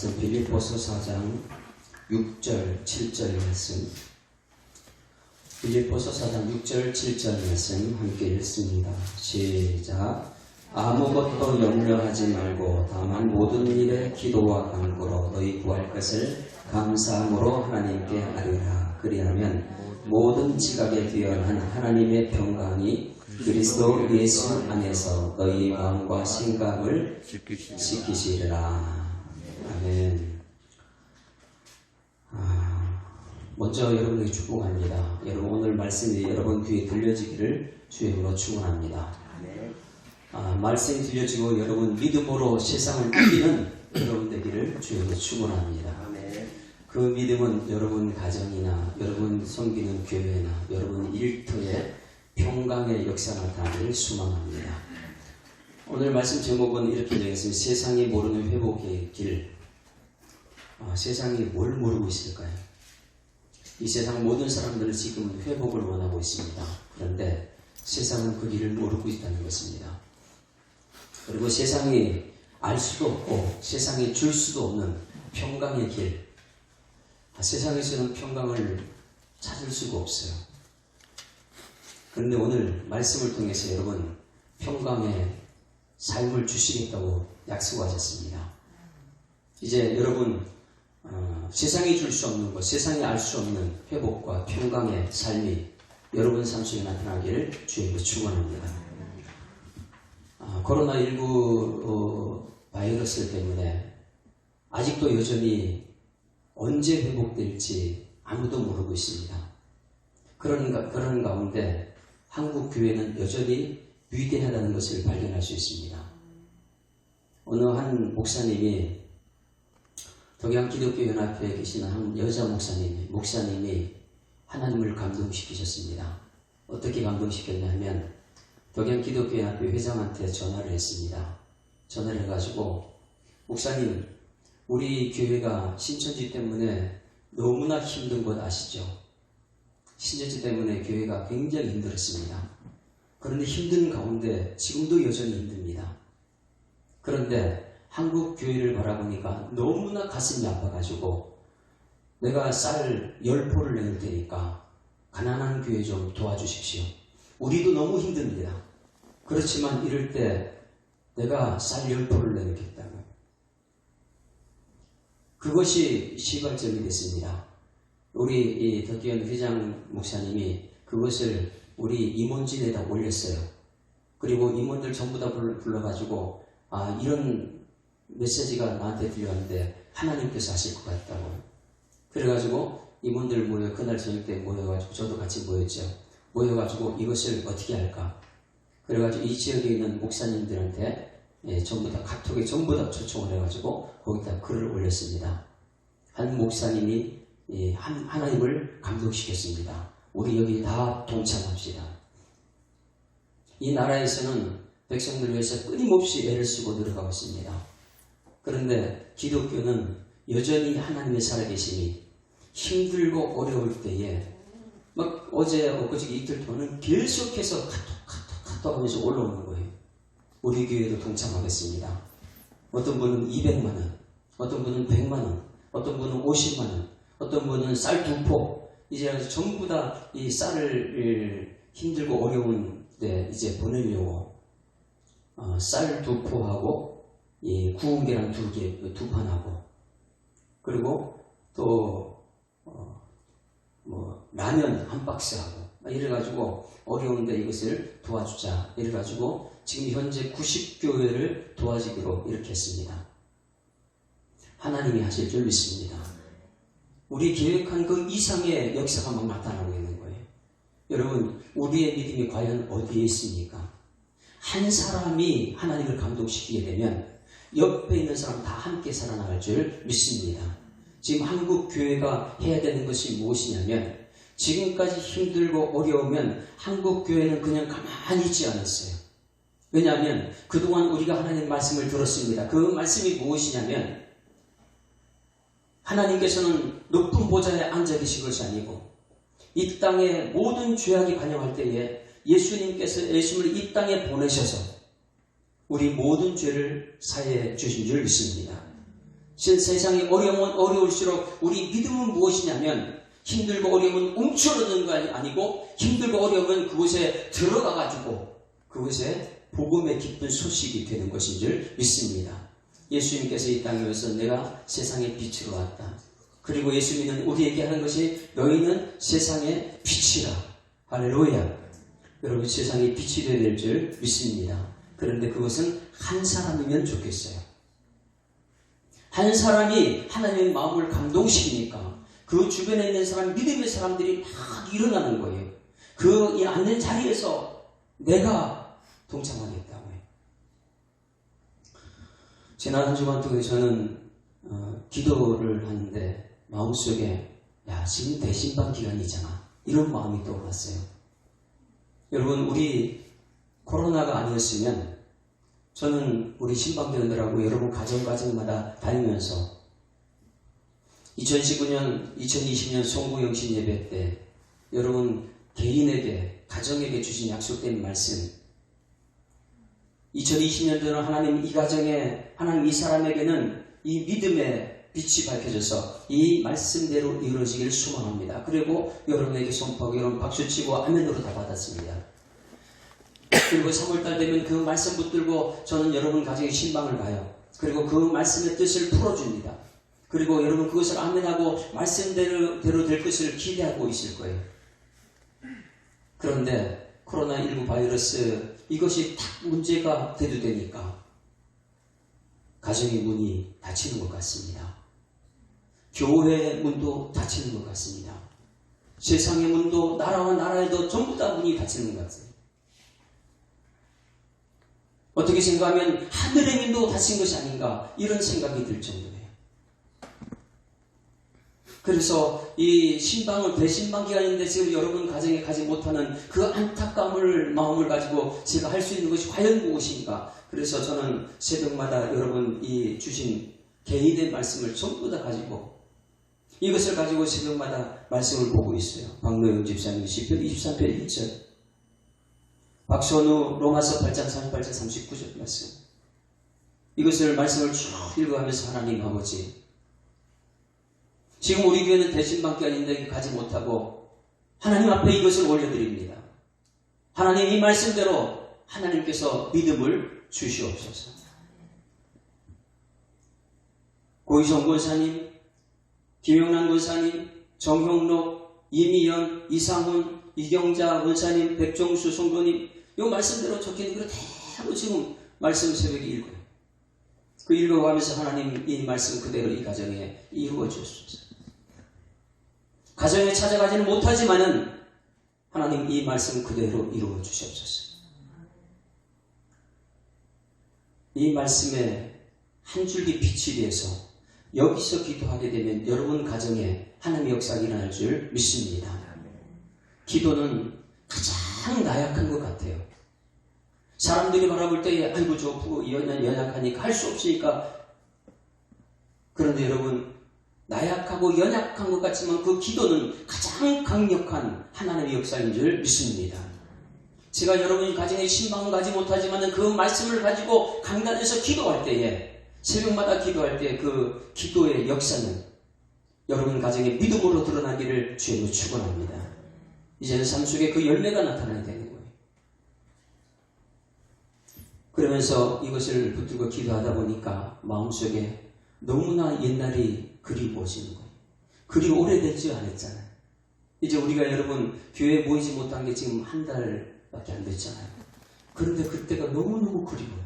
말씀 빌립보서 4장 6절 7절 말씀, 빌립보서 4장 6절 7절 말씀 함께 읽습니다. 시작. 아무것도 염려하지 말고 다만 모든 일에 기도와 간구로 너희 구할 것을 감사함으로 하나님께 아뢰라. 그리하면 모든 지각에 뛰어난 하나님의 평강이 그리스도 예수 안에서 너희 마음과 생각을 지키시리라. 아멘. 먼저 여러분에게 축복합니다. 여러분 오늘 말씀이 여러분 귀에 들려지기를 주의 이름으로 축원합니다. 말씀이 들려지고 여러분 믿음으로 세상을 이기는 여러분 되기를 주의 이름으로 축원합니다. 그 믿음은 여러분 가정이나 여러분 섬기는 교회나 여러분 일터에 평강의 역사가 나타나기를 소망합니다. 오늘 말씀 제목은 이렇게 되어 있습니다. 세상이 모르는 회복의 길. 세상이 뭘 모르고 있을까요? 이 세상 모든 사람들은 지금 회복을 원하고 있습니다. 그런데 세상은 그 길을 모르고 있다는 것입니다. 그리고 세상이 알 수도 없고 세상이 줄 수도 없는 평강의 길. 세상에서는 평강을 찾을 수가 없어요. 그런데 오늘 말씀을 통해서 여러분 평강의 삶을 주시겠다고 약속하셨습니다. 이제 여러분 세상이 줄 수 없는 것, 세상이 알 수 없는 회복과 평강의 삶이 여러분 삶 속에 나타나기를 주님으로 축원합니다. 코로나19 바이러스 때문에 아직도 여전히 언제 회복될지 아무도 모르고 있습니다. 그런 가운데 한국 교회는 여전히 위대하다는 것을 발견할 수 있습니다. 어느 한 목사님이 동양기독교연합회에 계시는 한 여자 목사님이 하나님을 감동시키셨습니다. 어떻게 감동시켰냐면 동양기독교연합회 회장한테 전화를 했습니다. 전화를 해가지고 목사님, 우리 교회가 신천지 때문에 너무나 힘든 것 아시죠? 신천지 때문에 교회가 굉장히 힘들었습니다. 그런데 힘든 가운데 지금도 여전히 힘듭니다. 그런데 한국 교회를 바라보니까 너무나 가슴이 아파가지고 내가 쌀 10포를 내릴 테니까 가난한 교회 좀 도와주십시오. 우리도 너무 힘듭니다. 그렇지만 이럴 때 내가 쌀 10포를 내놓겠다고. 그것이 시발점이 됐습니다. 우리 덕기현 회장 목사님이 그것을 우리 임원진에다 올렸어요. 그리고 임원들 전부 다 불러가지고 이런 메시지가 나한테 들려왔는데 하나님께서 하실 것 같다고. 그래가지고 임원들 그날 저녁 때 모여가지고 저도 같이 모였죠. 모여가지고 이것을 어떻게 할까. 그래가지고 이 지역에 있는 목사님들한테 전부 다 카톡에 전부 다 초청을 해가지고 거기다 글을 올렸습니다. 한 목사님이 하나님을 감동시켰습니다. 우리 여기 다 동참합시다. 이 나라에서는 백성들을 위해서 끊임없이 애를 쓰고 들어가고 있습니다. 그런데 기독교는 여전히 하나님의 살아계심이 힘들고 어려울 때에 어제 엊그저께 이틀 동안은 계속해서 카톡 하면서 올라오는 거예요. 우리 교회도 동참하겠습니다. 어떤 분은 200만원, 어떤 분은 100만원, 어떤 분은 50만원, 어떤 분은 쌀 2포. 이제 전부 다 이 쌀을 힘들고 어려운데 이제 보내려고 쌀 2포하고 이 구운 계란 2판하고 그리고 또 라면 1박스하고 이래가지고 어려운데 이것을 도와주자. 이래가지고 지금 현재 90교회를 도와주기로 이렇게 했습니다. 하나님이 하실 줄 믿습니다. 우리 계획한 그 이상의 역사가 막 나타나고 있는 거예요. 여러분, 우리의 믿음이 과연 어디에 있습니까? 한 사람이 하나님을 감동시키게 되면 옆에 있는 사람 다 함께 살아나갈 줄 믿습니다. 지금 한국 교회가 해야 되는 것이 무엇이냐면 지금까지 힘들고 어려우면 한국 교회는 그냥 가만히 있지 않았어요. 왜냐하면 그동안 우리가 하나님 말씀을 들었습니다. 그 말씀이 무엇이냐면 하나님께서는 높은 보좌에 앉아 계신 것이 아니고 이 땅에 모든 죄악이 관영할 때에 예수님께서 예수님을 이 땅에 보내셔서 우리 모든 죄를 사해 주신 줄 믿습니다. 세상이 어려우면 어려울수록 우리 믿음은 무엇이냐면 힘들고 어려우면 움츠러드는 거 아니고 힘들고 어려우면 그곳에 들어가가지고 그곳에 복음의 기쁜 소식이 되는 것인 줄 믿습니다. 예수님께서 이 땅에 오셔서 내가 세상의 빛으로 왔다. 그리고 예수 믿는 우리에게 하는 것이 너희는 세상의 빛이라. 할렐루야. 여러분 세상의 빛이 되어야 될 줄 믿습니다. 그런데 그것은 한 사람이면 좋겠어요. 한 사람이 하나님의 마음을 감동시키니까 그 주변에 있는 사람, 믿음의 사람들이 막 일어나는 거예요. 그 앉는 자리에서 내가 동참하겠다고 해요. 지난 한 주간 동안 저는 기도를 하는데 마음속에 지금 대신방 기간이잖아. 이런 마음이 떠올랐어요. 여러분 우리 코로나가 아니었으면 저는 우리 신방대원들하고 여러분 가정마다 다니면서 2019년, 2020년 송구영신 예배 때 여러분 개인에게, 가정에게 주신 약속된 말씀 2020년도는 하나님 이 가정에, 하나님 이 사람에게는 이 믿음의 빛이 밝혀져서 이 말씀대로 이루어지기를 소망합니다. 그리고 여러분에게 선포하고 여러분 박수치고 아멘으로 다 받았습니다. 그리고 3월달 되면 그 말씀 붙들고 저는 여러분 가정에 신방을 가요. 그리고 그 말씀의 뜻을 풀어줍니다. 그리고 여러분 그것을 아멘하고 말씀대로 될 것을 기대하고 있을 거예요. 그런데 코로나19 바이러스 이것이 딱 문제가 되니까 가정의 문이 닫히는 것 같습니다. 교회의 문도 닫히는 것 같습니다. 세상의 문도 나라와 나라에도 전부 다 문이 닫히는 것 같아요. 어떻게 생각하면 하늘의 문도 닫힌 것이 아닌가 이런 생각이 들 정도예요. 그래서 이 신방은 대신방 기간인데 지금 여러분 가정에 가지 못하는 그 안타까움을 마음을 가지고 제가 할 수 있는 것이 과연 무엇인가. 그래서 저는 새벽마다 여러분이 주신 개인의 말씀을 전부 다 가지고 이것을 가지고 새벽마다 말씀을 보고 있어요. 박노영 집사님 시편 23편 1절, 박선우 로마서 8장 38절 39절 말씀. 이것을 말씀을 쭉 읽어가면서 하나님 아버지 지금 우리 교회는 대신방기간인데 가지 못하고 하나님 앞에 이것을 올려드립니다. 하나님 이 말씀대로 하나님께서 믿음을 주시옵소서. 고희성 권사님, 김용란 권사님, 정형록, 이미연, 이상훈, 이경자 권사님, 백종수 성도님 이 말씀대로 적힌 그대로 지금 말씀 새벽에 읽어요. 그 읽어가면서 하나님 이 말씀 그대로 이 가정에 이루어 주옵소서. 가정에 찾아가지는 못하지만은 하나님 이 말씀 그대로 이루어 주시옵소서. 이 말씀에 한 줄기 빛이 되어서 여기서 기도하게 되면 여러분 가정에 하나님의 역사가 일어날 줄 믿습니다. 기도는 가장 나약한 것 같아요. 사람들이 바라볼 때 아이고 저 연약하니까 할 수 없으니까. 그런데 여러분 나약하고 연약한 것 같지만 그 기도는 가장 강력한 하나님의 역사인 줄 믿습니다. 제가 여러분이 가정에 신방은 가지 못하지만 그 말씀을 가지고 강단에서 기도할 때에 새벽마다 기도할 때 그 기도의 역사는 여러분 가정의 믿음으로 드러나기를 주님으로 축원합니다. 이제는 삶 속에 그 열매가 나타나야 되는 거예요. 그러면서 이것을 붙들고 기도하다 보니까 마음속에 너무나 옛날이 그리워지는 거예요. 그리 오래되지 않았잖아요. 이제 우리가 여러분 교회에 모이지 못한 게 지금 한 달밖에 안 됐잖아요. 그런데 그때가 너무너무 그리워요.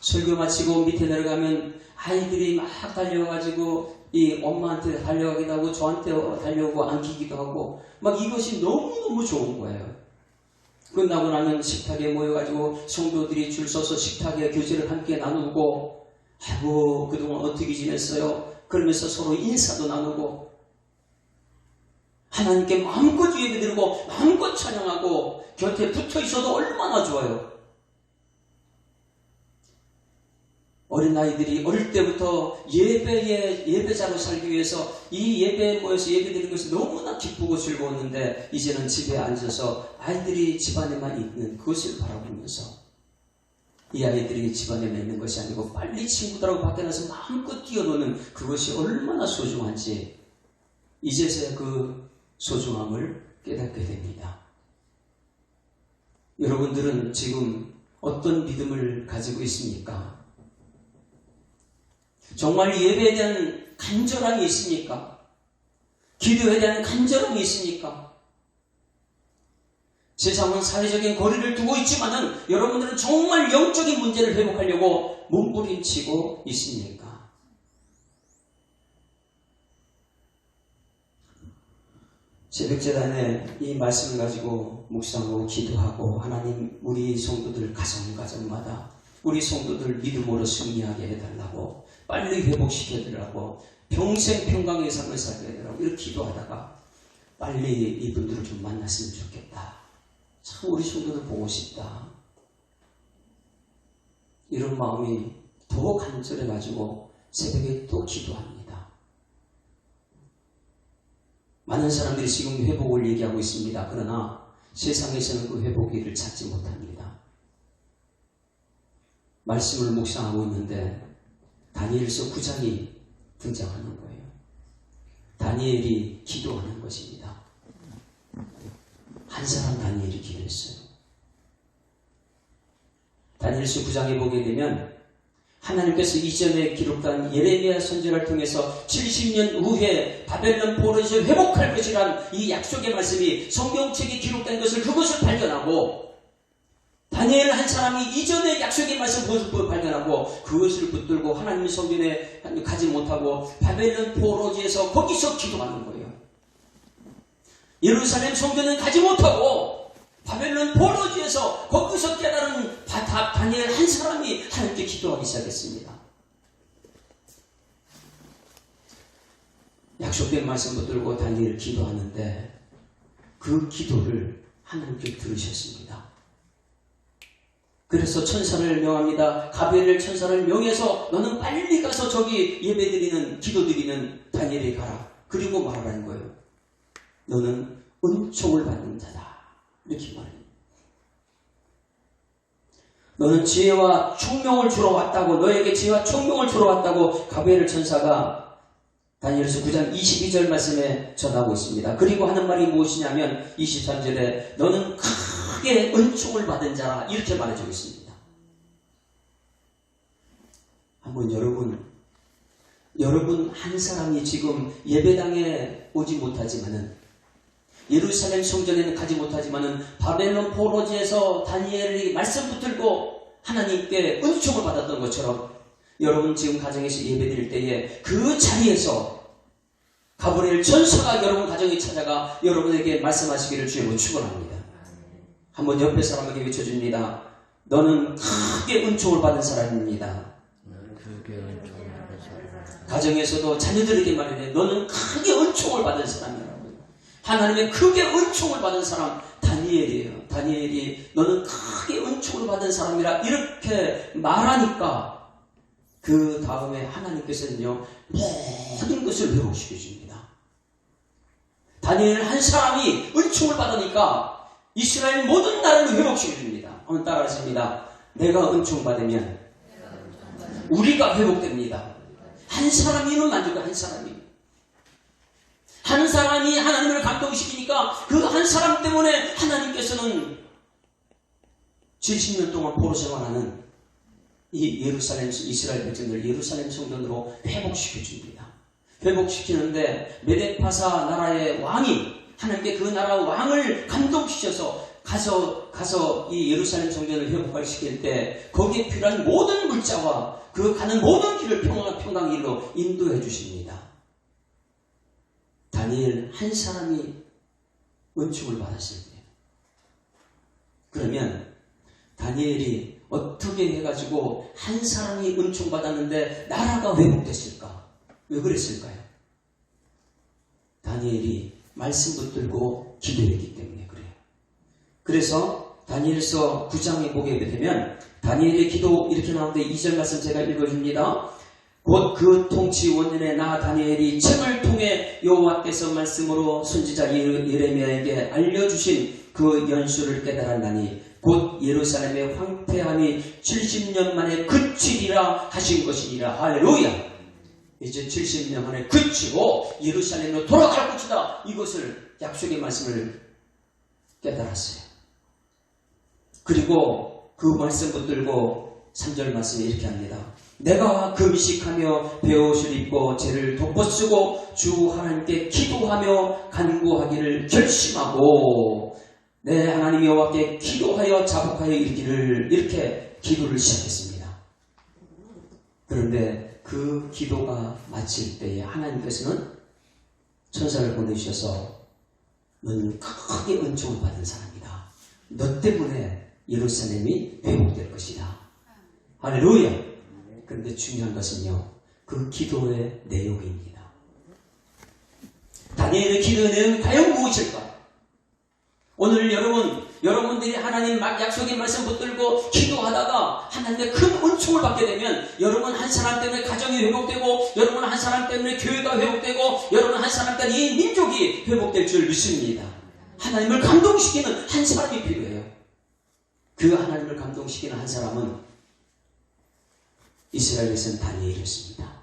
설교 마치고 밑에 내려가면 아이들이 막 달려가지고 이 엄마한테 달려가기도 하고 저한테 달려오고 안기기도 하고 막 이것이 너무너무 좋은 거예요. 끝나고 나면 식탁에 모여가지고 성도들이 줄 서서 식탁에 교제를 함께 나누고 아이고 그동안 어떻게 지냈어요? 그러면서 서로 인사도 나누고 하나님께 마음껏 예배드리고 마음껏 찬양하고 곁에 붙어 있어도 얼마나 좋아요. 어린아이들이 어릴 때부터 예배자로 살기 위해서 이 예배에 모여서 예배드리는 것이 너무나 기쁘고 즐거웠는데 이제는 집에 앉아서 아이들이 집안에만 있는 그것을 바라보면서 이 아이들이 집안에 있는 것이 아니고 빨리 친구들하고 밖에 나서 마음껏 뛰어노는 그것이 얼마나 소중한지 이제서야 그 소중함을 깨닫게 됩니다. 여러분들은 지금 어떤 믿음을 가지고 있습니까? 정말 예배에 대한 간절함이 있습니까? 기도에 대한 간절함이 있습니까? 세상은 사회적인 거리를 두고 있지만은 여러분들은 정말 영적인 문제를 회복하려고 몸부림치고 있습니까? 새벽재단에 이 말씀을 가지고 묵상하고 기도하고 하나님 우리 성도들 가정마다 우리 성도들 믿음으로 승리하게 해달라고 빨리 회복시켜달라고 평생 평강의 삶을 살게 해달라고 이렇게 기도하다가 빨리 이분들을 좀 만났으면 좋겠다. 참 우리 성도들 보고 싶다. 이런 마음이 더 간절해가지고 새벽에 또 기도합니다. 많은 사람들이 지금 회복을 얘기하고 있습니다. 그러나 세상에서는 그 회복기를 찾지 못합니다. 말씀을 묵상하고 있는데 다니엘서 9장이 등장하는 거예요. 다니엘이 기도하는 것입니다. 한 사람 다니엘이 기도했어요. 다니엘서 9장에 보게 되면 하나님께서 이전에 기록한 예레미야 선지자를 통해서 70년 후에 바벨론 포로에서 회복할 것이란 이 약속의 말씀이 성경책에 기록된 것을 그것을 발견하고 다니엘 한 사람이 이전에 약속의 말씀을 발견하고 그것을 붙들고 하나님의 성전에 가지 못하고 바벨론 포로지에서 거기서 기도하는 거예요. 예루살렘 성전은 가지 못하고 바벨론 포로지에서 거기서 깨달은 다니엘 한 사람이 하나님께 기도하기 시작했습니다. 약속된 말씀 붙들고 다니엘 기도하는데 그 기도를 하나님께 들으셨습니다. 그래서 천사를 명합니다. 가브리엘 천사를 명해서 너는 빨리 가서 저기 예배드리는 기도드리는 다니엘에 가라. 그리고 말하라는 거예요. 너는 은총을 받는 자다. 이렇게 말해요. 너는 지혜와 총명을 주러 왔다고 너에게 지혜와 총명을 주러 왔다고 가브리엘 천사가 다니엘서 9장 22절 말씀에 전하고 있습니다. 그리고 하는 말이 무엇이냐면 23절에 너는 크게 은총을 받은 자라 이렇게 말해주고 있습니다. 한번 여러분 한 사람이 지금 예배당에 오지 못하지만은 예루살렘 성전에는 가지 못하지만은 바벨론 포로지에서 다니엘이 말씀 붙들고 하나님께 은총을 받았던 것처럼 여러분 지금 가정에서 예배드릴 때에 그 자리에서 가브리엘 천사가 여러분 가정에 찾아가 여러분에게 말씀하시기를 주님으로 축원합니다. 한번 옆에 사람에게 외쳐줍니다. 너는 크게 은총을 받은 사람입니다. 가정에서도 자녀들에게 말해 너는 크게 은총을 받은 사람이라고요. 하나님의 크게 은총을 받은 사람 다니엘이에요. 다니엘이 너는 크게 은총을 받은 사람이라 이렇게 말하니까 그 다음에 하나님께서는요 모든 것을 회복시켜 줍니다. 다니엘 한 사람이 은총을 받으니까 이스라엘 모든 나라를 회복시켜 줍니다. 한번 따라하십니다. 내가 은총 받으면 우리가 회복됩니다. 한 사람이는 안 되고 한 사람이 하나님을 감동시키니까 그 한 사람 때문에 하나님께서는 70년 동안 포로 생활하는 이 이스라엘 백성들 예루살렘 성전으로 회복시켜 줍니다. 회복시키는데 메데파사 나라의 왕이 하나님께 그 나라 왕을 감동시켜서 가서 이 예루살렘 성전을 회복시킬 때 거기에 필요한 모든 물자와 그 가는 모든 길을 평강 길로 인도해 주십니다. 다니엘 한 사람이 은총을 받았을 때 그러면 다니엘이 어떻게 해가지고 한 사람이 은총 받았는데 나라가 회복됐을까? 왜 그랬을까요? 다니엘이 말씀 붙들고 기도했기 때문에 그래요. 그래서 다니엘서 9장에 보게 되면 다니엘의 기도 이렇게 나오는데 2절 말씀 제가 읽어줍니다. 곧 그 통치 원년에 나 다니엘이 책을 통해 여호와께서 말씀으로 선지자 예레미야에게 알려주신 그 연수를 깨달았나니 곧 예루살렘의 황폐함이 70년 만에 그치리라 하신 것이니라. 할렐루야. 이제 70년 만에 그치고 예루살렘으로 돌아갈 것이다. 이것을 약속의 말씀을 깨달았어요. 그리고 그 말씀 붙들고 3절 말씀에 이렇게 합니다. 내가 금식하며 베옷을 입고 죄를 덮어쓰고 주 하나님께 기도하며 간구하기를 결심하고 내 하나님 여호와께 기도하여 자복하여 이르기를, 이렇게 기도를 시작했습니다. 그런데 그 기도가 마칠 때에 하나님께서는 천사를 보내주셔서 너는 크게 은총을 받은 사람이다. 너 때문에 예루살렘이 회복될 것이다. 할렐루야. 그런데 중요한 것은요, 그 기도의 내용입니다. 다니엘의 기도의 내용은 과연 무엇일까? 오늘 여러분들이 하나님 약속의 말씀 붙들고 기도하다가 하나님의 큰 은총을 받게 되면 여러분 한 사람 때문에 가정이 회복되고, 여러분 한 사람 때문에 교회가 회복되고, 여러분 한 사람 때문에 이 민족이 회복될 줄 믿습니다. 하나님을 감동시키는 한 사람이 필요해요. 그 하나님을 감동시키는 한 사람은 이스라엘에서는 다니엘이었습니다.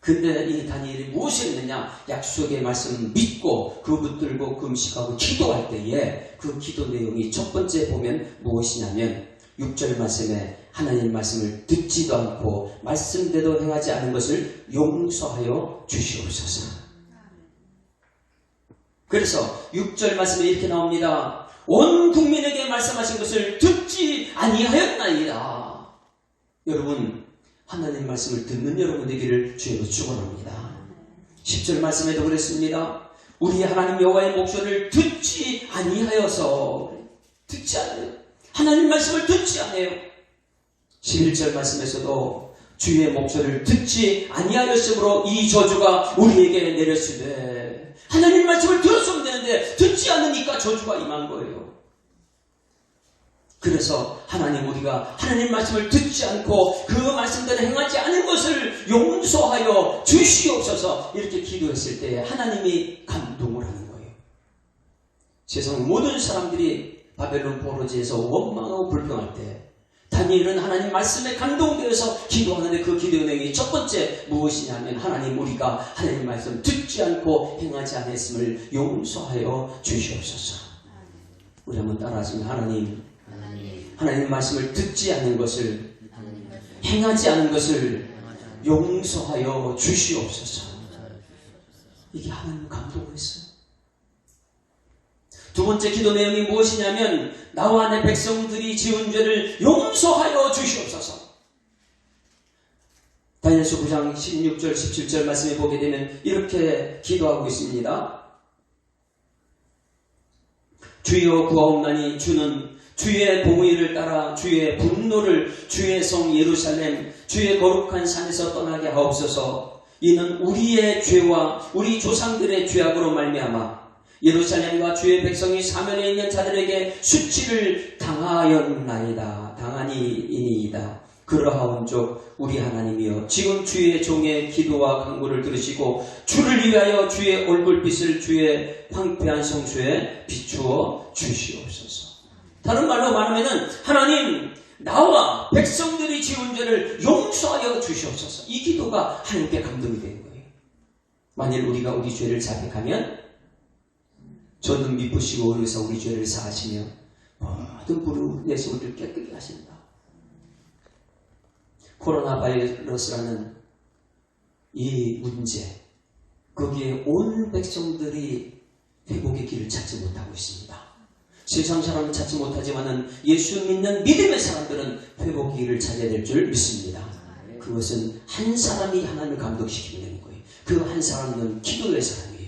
근데 이 다니엘이 무엇을 했느냐? 약속의 말씀을 믿고 그 붙들고 금식하고 기도할 때에 그 기도 내용이 첫 번째 보면 무엇이냐면 6절 말씀에 하나님 말씀을 듣지도 않고 말씀대로 행하지 않은 것을 용서하여 주시옵소서. 그래서 6절 말씀에 이렇게 나옵니다. 온 국민에게 말씀하신 것을 듣지 아니하였나이다. 여러분, 하나님 말씀을 듣는 여러분 되기를 주여로 축원합니다. 10절 말씀에도 그랬습니다. 우리 하나님 여호와의 목소리를 듣지 아니하여서, 듣지 않아요. 하나님 말씀을 듣지 않아요. 11절 말씀에서도 주의 목소리를 듣지 아니하였으므로 이 저주가 우리에게 내렸으되, 하나님 말씀을 들었으면 되는데 듣지 않으니까 저주가 임한 거예요. 그래서 하나님, 우리가 하나님 말씀을 듣지 않고 그 말씀대로 행하지 않은 것을 용서하여 주시옵소서, 이렇게 기도했을 때 하나님이 감동을 하는 거예요. 세상 모든 사람들이 바벨론 포로지에서 원망하고 불평할 때 다니엘은 하나님 말씀에 감동되어서 기도하는데 그 기도의 내용이 첫 번째 무엇이냐면 하나님, 우리가 하나님 말씀 듣지 않고 행하지 않았음을 용서하여 주시옵소서. 우리 한번 따라하시면 하나님 말씀을 듣지 않는 것을, 행하지 않은 것을 용서하여 주시옵소서. 이게 하나님 감동을 했어요. 두 번째 기도 내용이 무엇이냐면 나와 내 백성들이 지은 죄를 용서하여 주시옵소서. 다니엘서 9장 16절 17절 말씀에 보게 되면 이렇게 기도하고 있습니다. 주여 구하옵나니 주는 주의 공의를 따라 주의 분노를 주의 성 예루살렘 주의 거룩한 산에서 떠나게 하옵소서. 이는 우리의 죄와 우리 조상들의 죄악으로 말미암아 예루살렘과 주의 백성이 사면에 있는 자들에게 수치를 당하니이다. 그러하온즉 우리 하나님이여, 지금 주의 종의 기도와 간구를 들으시고 주를 위하여 주의 얼굴빛을 주의 황폐한 성소에 비추어 주시옵소서. 다른 말로 말하면 하나님, 나와 백성들이 지은 죄를 용서하여 주시옵소서. 이 기도가 하나님께 감동이 되는 거예요. 만일 우리가 우리 죄를 자백하면 저는 미쁘시고 의로서 우리 죄를 사하시며 모든 불의에서 우리를 깨끗게 하신다. 코로나 바이러스라는 이 문제, 거기에 온 백성들이 회복의 길을 찾지 못하고 있습니다. 세상 사람은 찾지 못하지만은 예수 믿는 믿음의 사람들은 회복의 길을 찾아야 될 줄 믿습니다. 그것은 한 사람이 하나님을 감동시키면 되는 거예요. 그 한 사람은 기도의 사람이에요.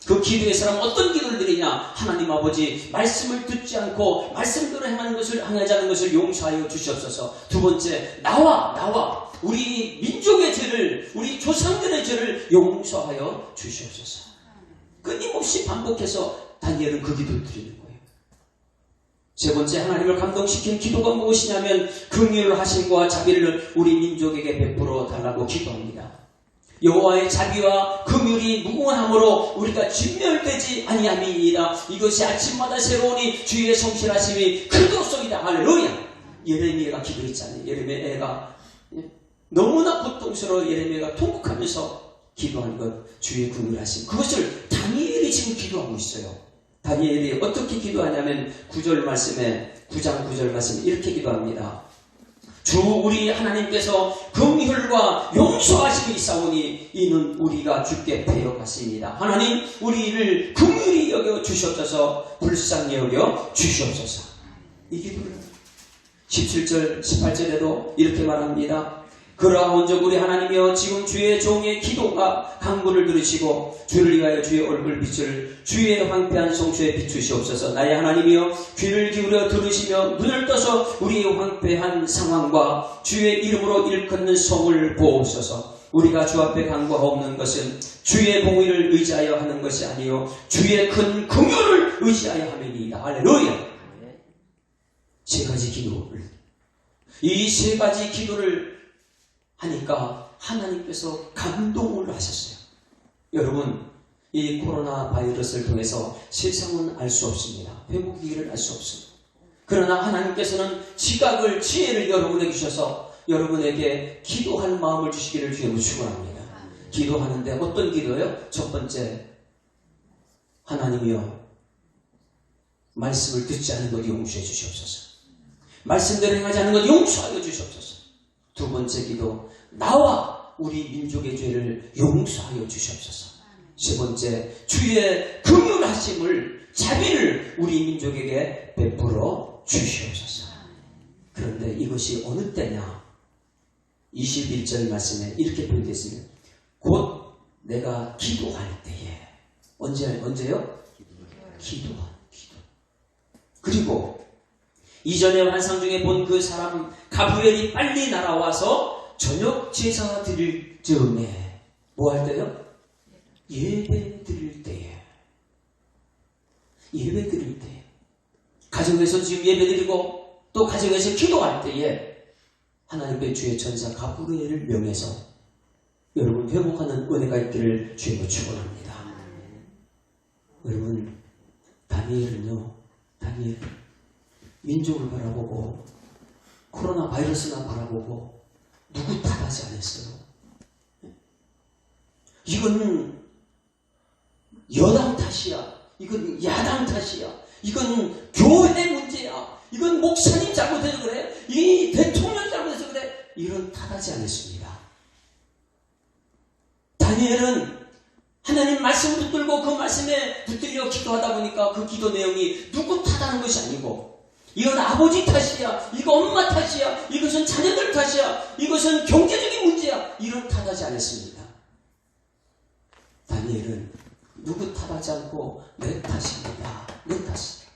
그 기도의 사람은 어떤 기도를 드리냐? 하나님 아버지, 말씀을 듣지 않고 말씀대로 행하지 않은 것을 용서하여 주시옵소서. 두 번째, 나와 우리 민족의 죄를, 우리 조상들의 죄를 용서하여 주시옵소서. 끊임없이 반복해서 다니엘은 그 기도를 드리는 거예요. 세 번째, 하나님을 감동시킨 기도가 무엇이냐면 긍휼을 하심과 자비를 우리 민족에게 베풀어 달라고 기도합니다. 여호와의 자비와 긍휼이 무궁함으로 우리가 진멸되지 아니함이니이다. 이것이 아침마다 새로우니 주의 성실하심이 그도소이다. 할렐루야. 예레미야가 기도했잖아요. 예레미야가 너무나 고통스러워 예레미야가 통곡하면서 기도한 것, 주의 긍휼하심. 그것을 다니엘이 지금 기도하고 있어요. 다니엘이 어떻게 기도하냐면 9절 말씀에 9장 9절 말씀에 이렇게 기도합니다. 주 우리 하나님께서 긍휼과 용서하심이 있사오니 이는 우리가 주께 배역하십니다. 하나님 우리를 긍휼히 여겨 주시옵소서, 불쌍히 여겨 주시옵소서. 이 기도를 17절 18절에도 이렇게 말합니다. 그러한즉 우리 하나님이여 지금 주의 종의 기도가 간구를 들으시고 주를 위하여 주의 얼굴빛을 주의 황폐한 성소에 비추시옵소서. 나의 하나님이여 귀를 기울여 들으시며 눈을 떠서 우리의 황폐한 상황과 주의 이름으로 일컫는 성을 보옵소서. 우리가 주 앞에 간구하옵는 것은 주의 공의를 의지하여 하는 것이 아니요 주의 큰 긍휼을 의지하여 함이니이다. 할렐루야. 세 가지 기도를, 이 세 가지 기도를 하니까 하나님께서 감동을 하셨어요. 여러분, 이 코로나 바이러스를 통해서 세상은 알 수 없습니다. 회복기를 알 수 없습니다. 그러나 하나님께서는 지각을, 지혜를 여러분에게 주셔서 여러분에게 기도할 마음을 주시기를 주님으로 축원합니다. 기도하는데 어떤 기도예요? 첫 번째, 하나님이여 말씀을 듣지 않은 것 용서해 주시옵소서. 말씀대로 행하지 않은 것 용서하여 주시옵소서. 두 번째 기도, 나와 우리 민족의 죄를 용서하여 주시옵소서. 세 번째, 주의 긍휼하심을, 자비를 우리 민족에게 베풀어 주시옵소서. 그런데 이것이 어느 때냐? 21절 말씀에 이렇게 표현되었습니다. 곧 내가 기도할 때에. 언제요? 기도. 그리고 이전의 환상 중에 본 그 사람 가브리엘이 빨리 날아와서 저녁 제사 드릴 즈음에 뭐 할 때요? 예배 드릴 때에. 예배 드릴 때. 가정에서 지금 예배 드리고 또 가정에서 기도할 때에 하나님의 주의 천사 가브리엘을 명해서 여러분 회복하는 은혜가 있기를 주님으로 축원합니다. 여러분, 다니엘은요, 민족을 바라보고 코로나 바이러스나 바라보고 누구 탓하지 않았어요. 이건 여당 탓이야. 이건 야당 탓이야. 이건 교회 문제야. 이건 목사님 잘못해서 그래. 이 대통령 잘못해서 그래. 이런 탓하지 않았습니다. 다니엘은 하나님 말씀 붙들고 그 말씀에 붙들려 기도하다 보니까 그 기도 내용이 누구 탓하는 것이 아니고 이건 아버지 탓이야. 이거 엄마 탓이야. 이것은 자녀들 탓이야. 이것은 경제적인 문제야. 이런 탓하지 않았습니다. 다니엘은 누구 탓하지 않고 내 탓입니다. 내 탓이야.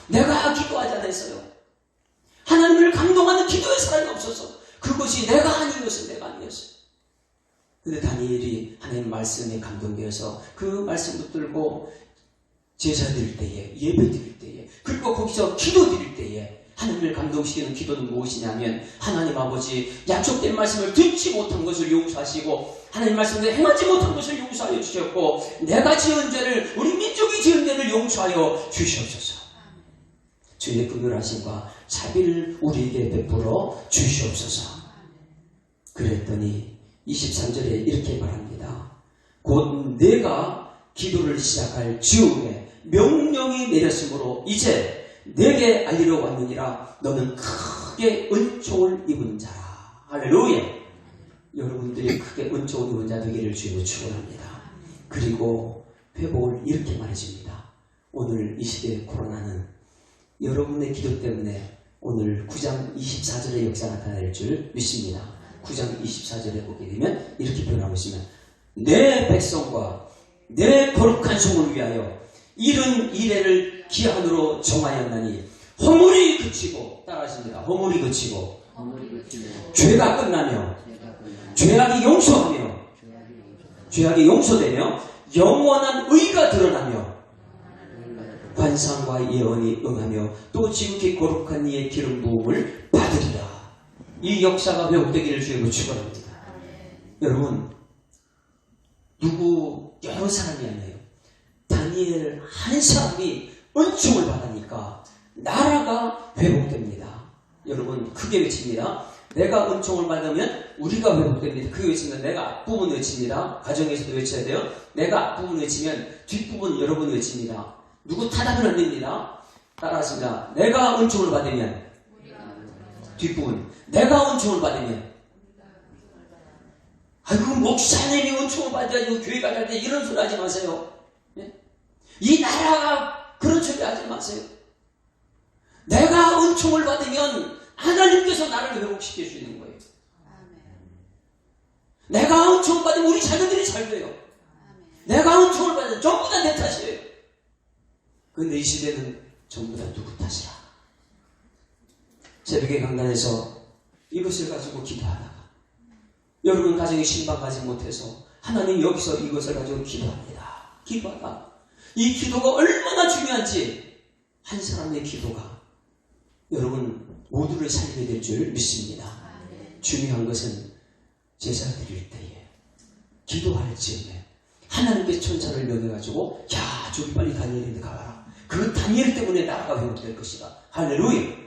내가 기도하지 않았어요. 하나님을 감동하는 기도의 사람이 없어서 그것이 내가 아니었어요. 내가 아니었어요. 근데 다니엘이 하나님 말씀에 감동되어서 그 말씀 붙들고 제사 드릴 때에, 예배 드릴 때에, 그리고 거기서 기도 드릴 때에 하나님을 감동시키는 기도는 무엇이냐면 하나님 아버지 약속된 말씀을 듣지 못한 것을 용서하시고 하나님 말씀대로 행하지 못한 것을 용서하여 주셨고 내가 지은 죄를, 우리 민족이 지은 죄를 용서하여 주시옵소서. 주의 긍휼하심과 자비를 우리에게 베풀어 주시옵소서. 그랬더니 23절에 이렇게 말합니다. 곧 내가 기도를 시작할 즈음에 명령이 내렸으므로 이제 내게 알리러 왔느니라. 너는 크게 은총을 입은 자라. 할렐루야. 여러분들이 크게 은총을 입은 자 되기를 주님으로 축원합니다. 그리고 회복을 이렇게 말해줍니다. 오늘 이 시대의 코로나는 여러분의 기도 때문에 오늘 9장 24절의 역사가 나타날 줄 믿습니다. 9장 24절에 보게 되면 이렇게 표현하고 있으면 내 백성과 내 거룩한 성을 위하여 이른 이래를 기한으로 정하였나니 허물이 그치고, 따라하십니다. 허물이 그치고 죄가 끝나며 죄악이 용서되며 영원한 의가 드러나며 관상과 예언이 응하며 또 지극히 거룩한 이의 기름 부음을 받으리라. 이 역사가 회복되기를 주님으로 축원합니다. 여러분, 여러 사람이 아니에요. 다니엘 한 사람이 은총을 받으니까 나라가 회복됩니다. 여러분 크게 외칩니다. 내가 은총을 받으면 우리가 회복됩니다. 크게 외치면 내가 앞부분 외칩니다. 가정에서도 외쳐야 돼요. 내가 앞부분 외치면 뒷부분 여러분 외칩니다. 누구 탓하면 안 됩니다. 따라하십니다. 내가 은총을 받으면 뒷부분. 내가 은총을 받으면 아이고 목사님이 은총을 받아야지 교회 가야 돼 이런 소리 하지 마세요. 이 나라가 그런 소리 하지 마세요. 내가 은총을 받으면 하나님께서 나를 회복시켜 주시는 거예요. 내가 은총을 받으면 우리 자녀들이 잘 돼요. 내가 은총을 받으면 전부 다 내 탓이에요. 그런데 이 시대는 전부 다 누구 탓이야. 새벽에 강단에서 이것을 가지고 기도하다가 여러분 가정에 신방 가지 못해서 하나님 여기서 이것을 가지고 기도합니다. 기도하다. 이 기도가 얼마나 중요한지 한 사람의 기도가 여러분 모두를 살리게 될 줄 믿습니다. 중요한 것은 제사 드릴 때에 기도할 즈음에 하나님께 천사를 명해가지고 야 저기 빨리 다니엘인데 가봐라. 그 다니엘 때문에 나라가 회복될 것이다. 할렐루야.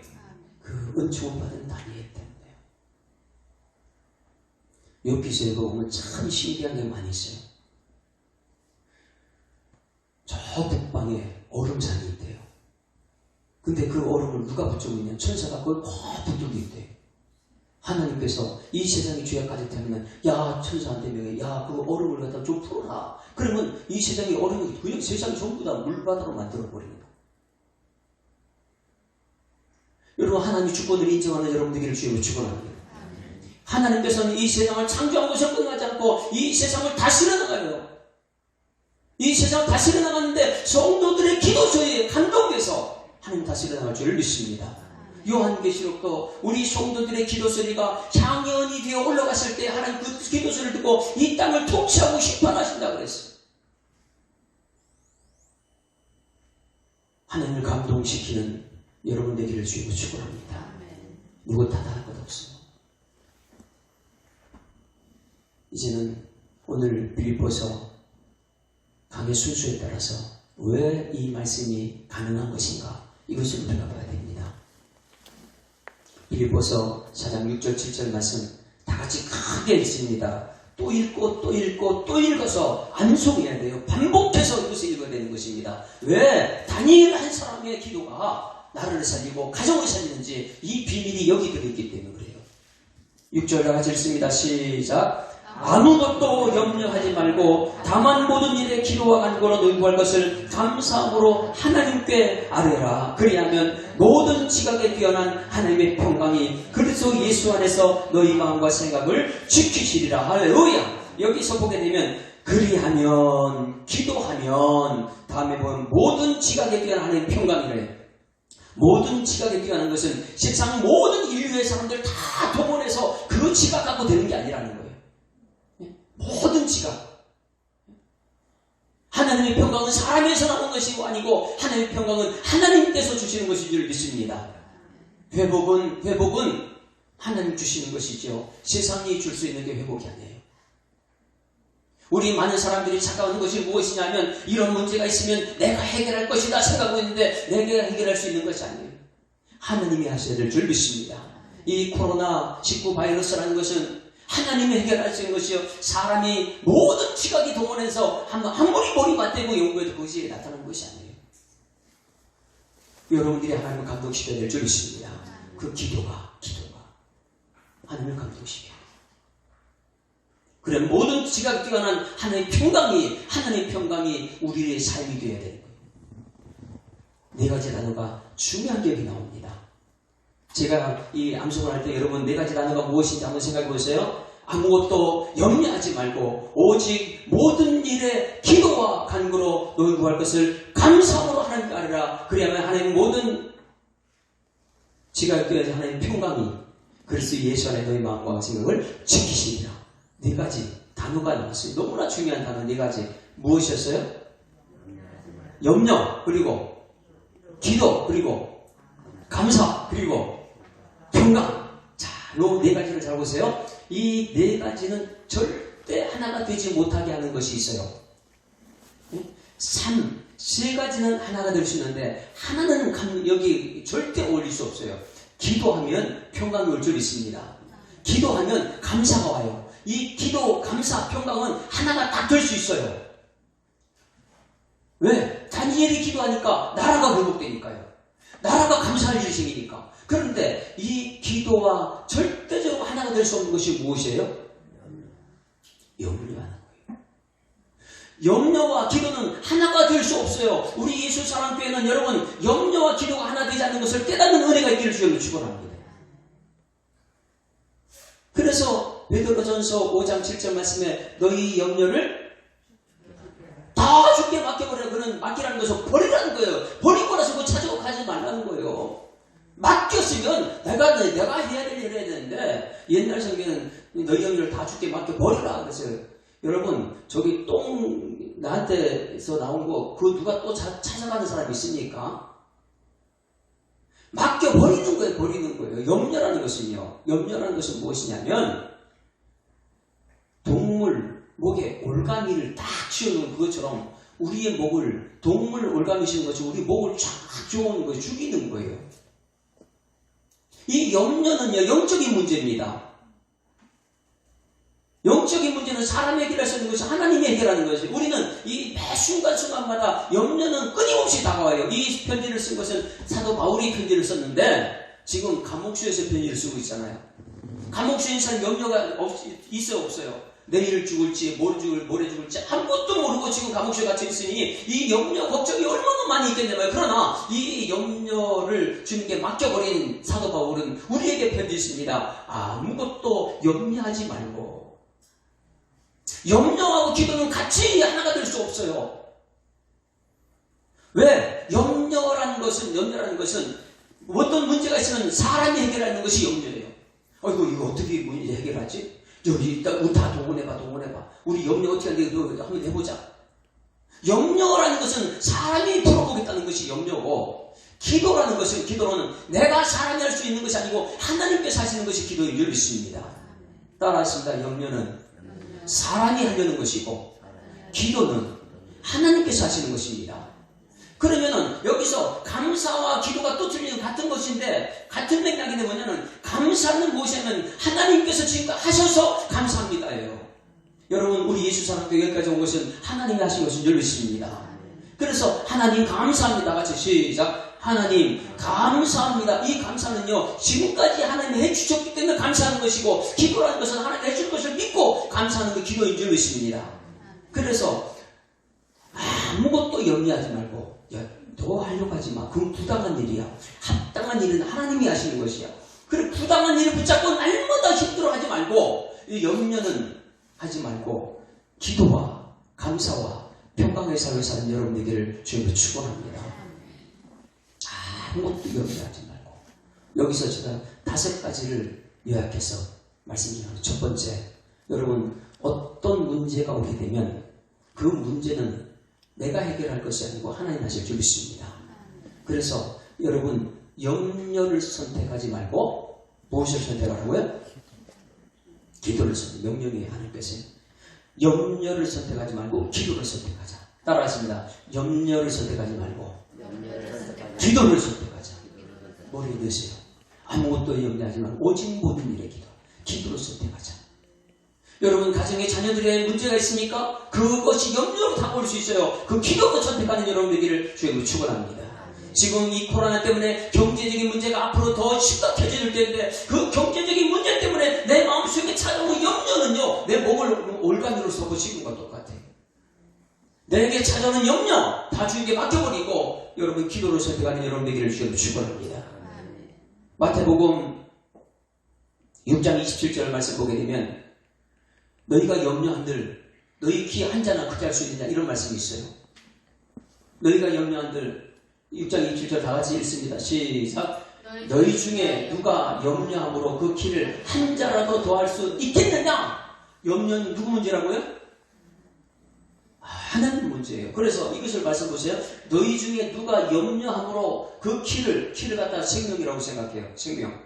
그 은총을 받은 다니엘 때문에요. 욥기서에 보면 참 신기한 게 많이 있어요. 저 북방에 얼음산이 있대요. 근데 그 얼음을 누가 붙이고 있냐? 천사가 그걸 꽉 붙들고 있대요. 하나님께서 이 세상에 죄가 가득하면 야 천사한테 명해 야 그 얼음을 갖다 좀 풀어라. 그러면 이 세상에 얼음이 그냥 세상 전부 다 물바다로 만들어버리는 거예요. 여러분 하나님의 주권을 인정하는 여러분 되기를 주님으로 축원합니다. 하나님께서는 이 세상을 창조한 것을 끝나지 않고 이 세상을 다스려 나가요. 이 세상을 다스려 나가는데 성도들의 기도서에 감동돼서 하나님 다스려 나갈 줄 믿습니다. 요한계시록도 우리 성도들의 기도 소리가 향연이 되어 올라갔을 때 하나님 그 기도 소리를 듣고 이 땅을 통치하고 심판하신다 그랬어요. 하나님을 감동시키는 여러분 되기를 주님으로 축원합니다. 누구 탓할 것 없어요. 이제는 오늘 빌립보서 강의 순수에 따라서 왜 이 말씀이 가능한 것인가 이것을 우리가 봐야 됩니다. 빌립보서 4장 6절 7절 말씀 다 같이 크게 읽습니다. 또 읽고 또 읽고 또 읽어서 암송해야 돼요. 반복해서 이것을 읽어야 되는 것입니다. 왜 다니엘 한 사람의 기도가 나라를 살리고 가정을 살리는지 이 비밀이 여기 들어있기 때문에 그래요. 6절 다 같이 읽습니다. 시작. 아무것도 염려하지 말고 다만 모든 일에 기도와 간구로 너희 구할 것을 감사함으로 하나님께 아뢰라. 그리하면 모든 지각에 뛰어난 하나님의 평강이 그리스도 예수 안에서 너희 마음과 생각을 지키시리라. 할렐루야. 여기서 보게 되면 그리하면 기도하면 다음에 보면 모든 지각에 뛰어난 하나님의 평강이래요. 모든 지각에 뛰어난 것은 세상 모든 인류의 사람들 다 동원해서 그 지각 갖고 되는 게 아니라는 거예요. 모든 지각. 하나님의 평강은 사람에서 나오는 것이 아니고 하나님의 평강은 하나님께서 주시는 것인 줄 믿습니다. 회복은 하나님 주시는 것이죠. 세상이 줄 수 있는 게 회복이 아니에요. 우리 많은 사람들이 착각하는 것이 무엇이냐면 이런 문제가 있으면 내가 해결할 것이다 생각하고 있는데 내가 해결할 수 있는 것이 아니에요. 하나님이 하셔야 될 줄 믿습니다. 이 코로나19 바이러스라는 것은 하나님이 해결할 수 있는 것이요. 사람이 모든 지각이 동원해서 아무리 머리 맞대고 연구해도 그것이 나타나는 것이 아니에요. 여러분들이 하나님을 감동시켜야 될 줄 믿습니다. 그 기도가 하나님을 감동시켜요. 그래 모든 지각이 뛰어난 하나님의 평강이 우리의 삶이 되어야 되는 거예요. 네 가지 단어가 중요한 게 여기 나옵니다. 제가 이 암송을 할 때 여러분 네 가지 단어가 무엇인지 한번 생각해 보세요. 아무것도 염려하지 말고 오직 모든 일에 기도와 간구로 너희 구할 것을 감사함으로 하나님께 아뢰라. 그리하면 하나님 모든 지각이 뛰어난 하나님의 평강이 그리스도 예수 안에 너희 마음과 생각을 지키시리라. 네 가지 단어가 나왔어요. 너무나 중요한 단어 네 가지. 무엇이었어요? 염려, 그리고 기도, 그리고 감사, 그리고 평강. 자, 요 네 가지를 잘 보세요. 이 네 가지는 절대 절대 하나가 되지 못하게 하는 것이 있어요. 세 가지는 하나가 될 수 있는데 하나는 여기 절대 어울릴 수 없어요. 기도하면 평강이 올 줄 있습니다. 기도하면 감사가 와요. 이 기도, 감사, 평강은 하나가 딱 될 수 있어요. 왜? 다니엘이 기도하니까 나라가 회복되니까요. 나라가 감사할 일 생기니까. 그런데 이 기도와 절대적으로 하나가 될 수 없는 것이 무엇이에요? 염려하는 거예요. 염려와 기도는 하나가 될 수 없어요. 우리 예수 사랑교회는 여러분 염려와 기도가 하나 되지 않는 것을 깨닫는 은혜가 있기를 주여 축원합니다. 그래서 베드로전서 5장 7절 말씀에 너희 염려를 다 주께 맡겨버려. 그는 맡기라는 것은 버리라는 거예요. 버리고 나서 그거 찾아고 가지 말라는 거예요. 맡겼으면 내가 해야 될 일을 해야 되는데 옛날 성경에는 너희 염려를 다 주께 맡겨버리라 그랬어요. 여러분 저기 똥 나한테서 나온 거 그거 누가 또 찾아가는 사람이 있습니까? 맡겨버리는 거예요. 버리는 거예요. 염려라는 것은요. 염려라는 것은 무엇이냐면 동물 목에 올가미를 딱 씌우는 그것처럼 우리의 목을 동물 올가미 씌우는 것이 우리 목을 쫙 조는 거 죽이는 거예요. 이 염려는요 영적인 문제입니다. 영적인 문제는 사람이 해결할 수 있는 것이 하나님이 해결하는 것이 우리는 이 매 순간순간마다 염려는 끊임없이 다가와요. 이 편지를 쓴 것은 사도 바울이 편지를 썼는데 지금 감옥수에서 편지를 쓰고 있잖아요. 감옥수에 있는 사람 염려가 있어요 없어요? 내일 죽을지 모레 죽을지 아무것도 모르고 지금 감옥수에 갇혀 있으니 이 염려 걱정이 얼마나 많이 있겠냐고요. 그러나 이 염려를 주님께 맡겨버린 사도 바울은 우리에게 편지했습니다. 아무것도 염려하지 말고 염려하고 기도는 같이 하나가 될 수 없어요. 왜? 염려라는 것은 어떤 문제가 있으면 사람이 해결하는 것이 염려예요. 아이고 이거 어떻게 문제 해결하지? 여기 일단 다 동원해봐. 우리 염려 어떻게 하는지 한번 해보자. 염려라는 것은 사람이 풀어보겠다는 것이 염려고 기도라는 내가 사람이 할 수 있는 것이 아니고 하나님께서 하시는 것이 기도의 열리십니다. 따라하십니다. 염려는 사람이 하려는 것이고 기도는 하나님께서 하시는 것입니다. 그러면은 여기서 감사와 기도가 또 틀리는 같은 것인데 같은 맥락인데 뭐냐면 감사는 무엇이냐면 하나님께서 지금 하셔서 감사합니다예요. 여러분 우리 예수 사랑교회 여기까지 온 것은 하나님이 하신 것은 열리십니다. 그래서 하나님 감사합니다. 같이 시작. 하나님 감사합니다. 이 감사는요 지금까지 하나님이 해주셨기 때문에 감사하는 것이고 기도라는 것은 하나님이 해줄 것을 믿고 감사하는 게 기도인 줄 믿습니다. 그래서 아무것도 염려하지 말고 더 하려고 하지 마. 그건 부당한 일이야. 합당한 일은 하나님이 하시는 것이야. 그래 부당한 일을 붙잡고 날마다 힘들어하지 말고 이 염려는 하지 말고 기도와 감사와 평강의 삶을 사는 여러분에게를 주님으로 축원합니다. 아무것도 염려하지 말고 여기서 제가 5가지를 요약해서 말씀드리는 첫 번째, 여러분 어떤 문제가 오게 되면 그 문제는 내가 해결할 것이 아니고 하나님 하실 줄 믿습니다. 그래서 여러분 염려를 선택하지 말고 무엇을 선택하라고요? 기도를 명령해 하나님께서 염려를 선택하지 말고 기도를 선택하자. 따라하십니다. 염려를 선택하지 말고 기도를 선택하자. 머리에 넣으세요. 아무것도 염려하지 말고 오직 모든 일에 기도를 선택하자. 여러분 가정에 자녀들의 문제가 있습니까? 그것이 염려로 다가올 수 있어요. 그 기도로 선택하는 여러분 되기를 주님으로 축원합니다. 지금 이 코로나 때문에 경제적인 문제가 앞으로 더 심각해질 텐데 그 경제적인 문제 때문에 내 마음속에 찾아오는 염려는요 내 몸을 올가미로 섞어씌운 것과 똑같아요. 내게 찾아오는 염려 다 주님께 맡겨버리고 여러분 기도를 선택하는 여러분 되기를 주님으로 축원합니다. 마태복음 6장 27절 말씀 보게 되면 너희가 염려한들 너희 키 한 자나 크게 할 수 있느냐 이런 말씀이 있어요. 너희가 염려한들 6장 27절 다 같이 읽습니다. 시작. 너희 중에 누가 염려함으로 그 키를 한 자라도 더 할 수 있겠느냐? 염려는 누구 문제라고요? 하나님 문제예요. 그래서 이것을 말씀 보세요. 너희 중에 누가 염려함으로 그 키를 갖다가 생명이라고 생각해요. 생명.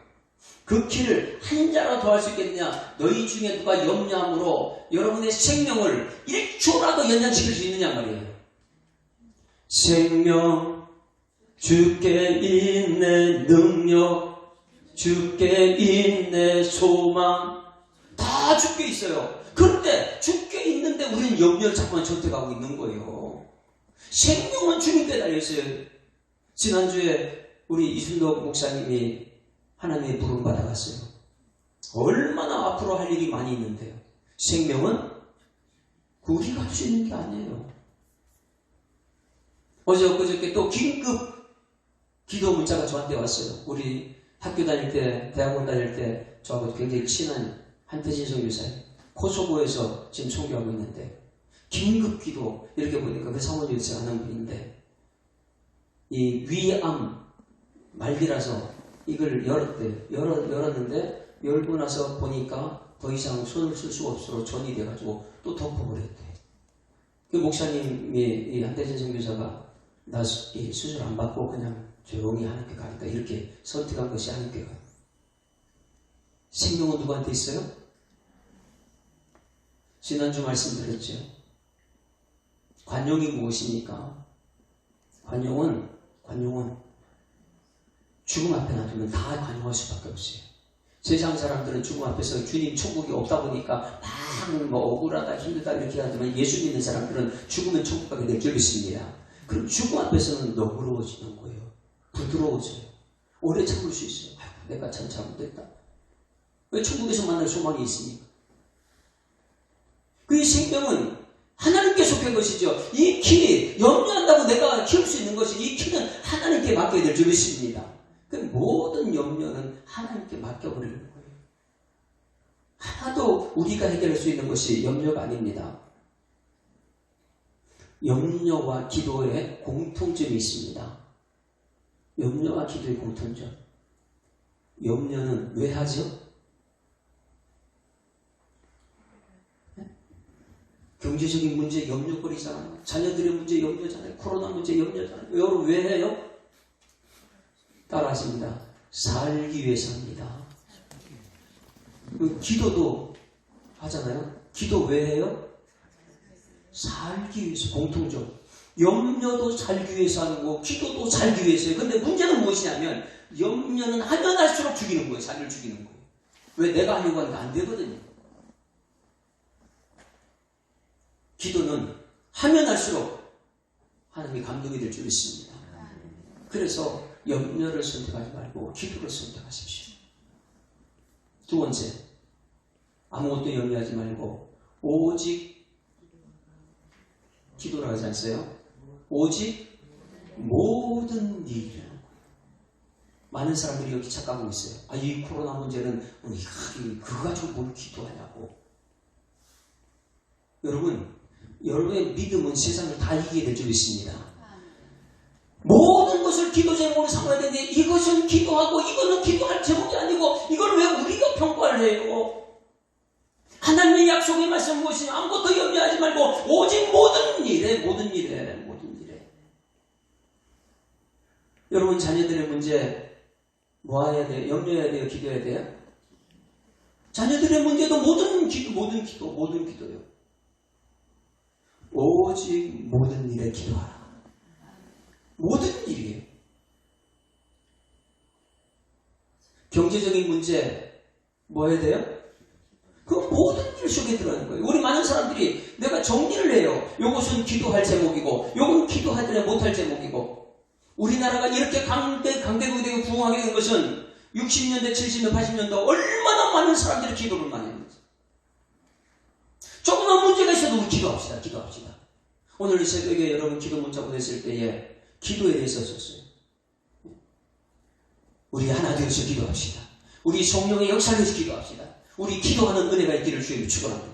그 키를 한 자라도 더 할 수 있겠느냐? 너희 중에 누가 염려함으로 여러분의 생명을 1초라도 연장시킬 수 있느냐 말이에요. 생명, 주께 있네 능력, 주께 있네 소망, 다 주께 있어요. 그런데 주께 있는데 우리는 염려를 자꾸만 선택하고 있는 거예요. 생명은 주님께 달려있어요. 지난주에 우리 이순덕 목사님이 하나님의 부름 받아갔어요. 얼마나 앞으로 할 일이 많이 있는데요. 생명은 우리가 할 수 있는 게 아니에요. 어제 엊그저께 또 긴급 기도 문자가 저한테 왔어요. 우리 학교 다닐 때, 대학원 다닐 때 저하고 굉장히 친한 한태진 선교사님, 코소보에서 지금 총교하고 있는데 긴급 기도 이렇게 보니까 그 사모님이 제가 아는 분인데 이 위암 말기라서 이걸 열었는데 열고 나서 보니까 더 이상 손을 쓸 수가 없어서 전이 돼가지고 또 덮어버렸대. 그 목사님이 이 한태진 선교사가 나 수술 안 받고 그냥 조용히 하나님께 가니까 이렇게 선택한 것이 하나님께 가요. 생명은 누구한테 있어요? 지난주 말씀드렸죠. 관용이 무엇입니까? 관용은 죽음 앞에 놔두면 다 관용할 수밖에 없어요. 세상 사람들은 죽음 앞에서 주님 천국이 없다 보니까 막 뭐 억울하다 힘들다 이렇게 하지만 예수 믿는 사람들은 죽으면 천국 가게 될 줄 믿습니다. 그럼 죽음 앞에서는 너그러워지는 거예요. 부드러워져요. 오래 참을 수 있어요. 아이고, 내가 참 잘못했다. 왜 천국에서 만날 소망이 있으니까. 그 생명은 하나님께 속한 것이죠. 이 키, 염려한다고 내가 키울 수 있는 것이 이 키는 하나님께 맡겨야 될 줄 믿습니다. 그 모든 염려는 하나님께 맡겨버리는 거예요. 하나도 우리가 해결할 수 있는 것이 염려가 아닙니다. 염려와 기도에 공통점이 있습니다. 염려와 기도의 공통점. 염려는 왜 하죠? 경제적인 문제 염려거리잖아요. 자녀들의 문제 염려잖아요. 코로나 문제 염려잖아요. 여러분 왜 해요? 따라하십니다. 살기 위해서 합니다. 기도도 하잖아요. 기도 왜 해요? 살기 위해서. 공통점. 염려도 살기 위해서 하는 거, 기도도 살기 위해서 해요. 근데 문제는 무엇이냐면 염려는 하면 할수록 죽이는 거예요. 자기를 죽이는 거예요. 왜? 내가 하려고 하니까 안 되거든요. 기도는 하면 할수록 하나님이 감동이 될 줄 믿습니다. 그래서 염려를 선택하지 말고 기도를 선택하십시오. 두 번째, 아무것도 염려하지 말고 오직 기도를 하지 않으세요? 오직 모든 일이라는 거예요. 많은 사람들이 여기 착각하고 있어요. 이 코로나 문제는 그거 가지고 뭘 기도하냐고. 여러분의 믿음은 세상을 다 이기게 될 줄 믿습니다. 모든 것을 기도 제목으로 삼아야 되는데 이것은 기도하고 이거는 기도할 제목이 아니고 이걸 왜 우리가 평가를 해요? 하나님의 약속의 말씀 무엇이냐? 아무것도 염려하지 말고 오직 모든 일에 여러분 자녀들의 문제 뭐 해야 돼요? 염려해야 돼요? 기도해야 돼요? 자녀들의 문제도 모든 기도예요. 오직 모든 일에 기도하라. 모든 일이에요. 경제적인 문제 뭐 해야 돼요? 그 모든 일 속에 들어가는 거예요. 우리 많은 사람들이 내가 정리를 해요. 요것은 기도할 제목이고 요건 기도하지 못할 제목이고. 우리나라가 이렇게 강대국이 되고 부흥하게 된 것은 60년대, 70년대, 80년대 얼마나 많은 사람들이 기도를 많이 했는지. 조그만 문제가 있어도 우리 기도합시다. 오늘 새벽에 여러분 기도 문자 보냈을 때에 기도에 대해서 썼어요. 우리 하나 되어서 기도합시다. 우리 성령의 역사를 위해서 기도합시다. 우리 기도하는 은혜가 있기를 주님이 축원합니다.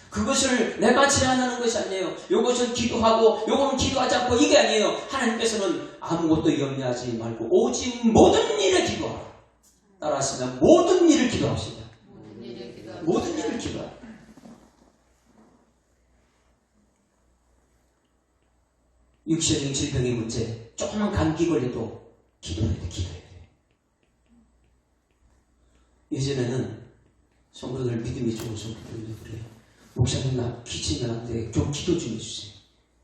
그것을 내가 제안하는 것이 아니에요. 이것은 기도하고 요거는 기도하지 않고 이게 아니에요. 하나님께서는 아무것도 염려하지 말고 오직 모든 일에 기도하라. 따라하시면 모든 일을 기도합시다. 모든 일을 기도하라. 육체적인 질병의 문제, 조금만 감기 걸려도 기도해야 돼. 예전에는 성도들 믿음이 좋은 성도들이 그래요. 목사님 나 기침이 안 돼. 좀 기도 좀 해주세요.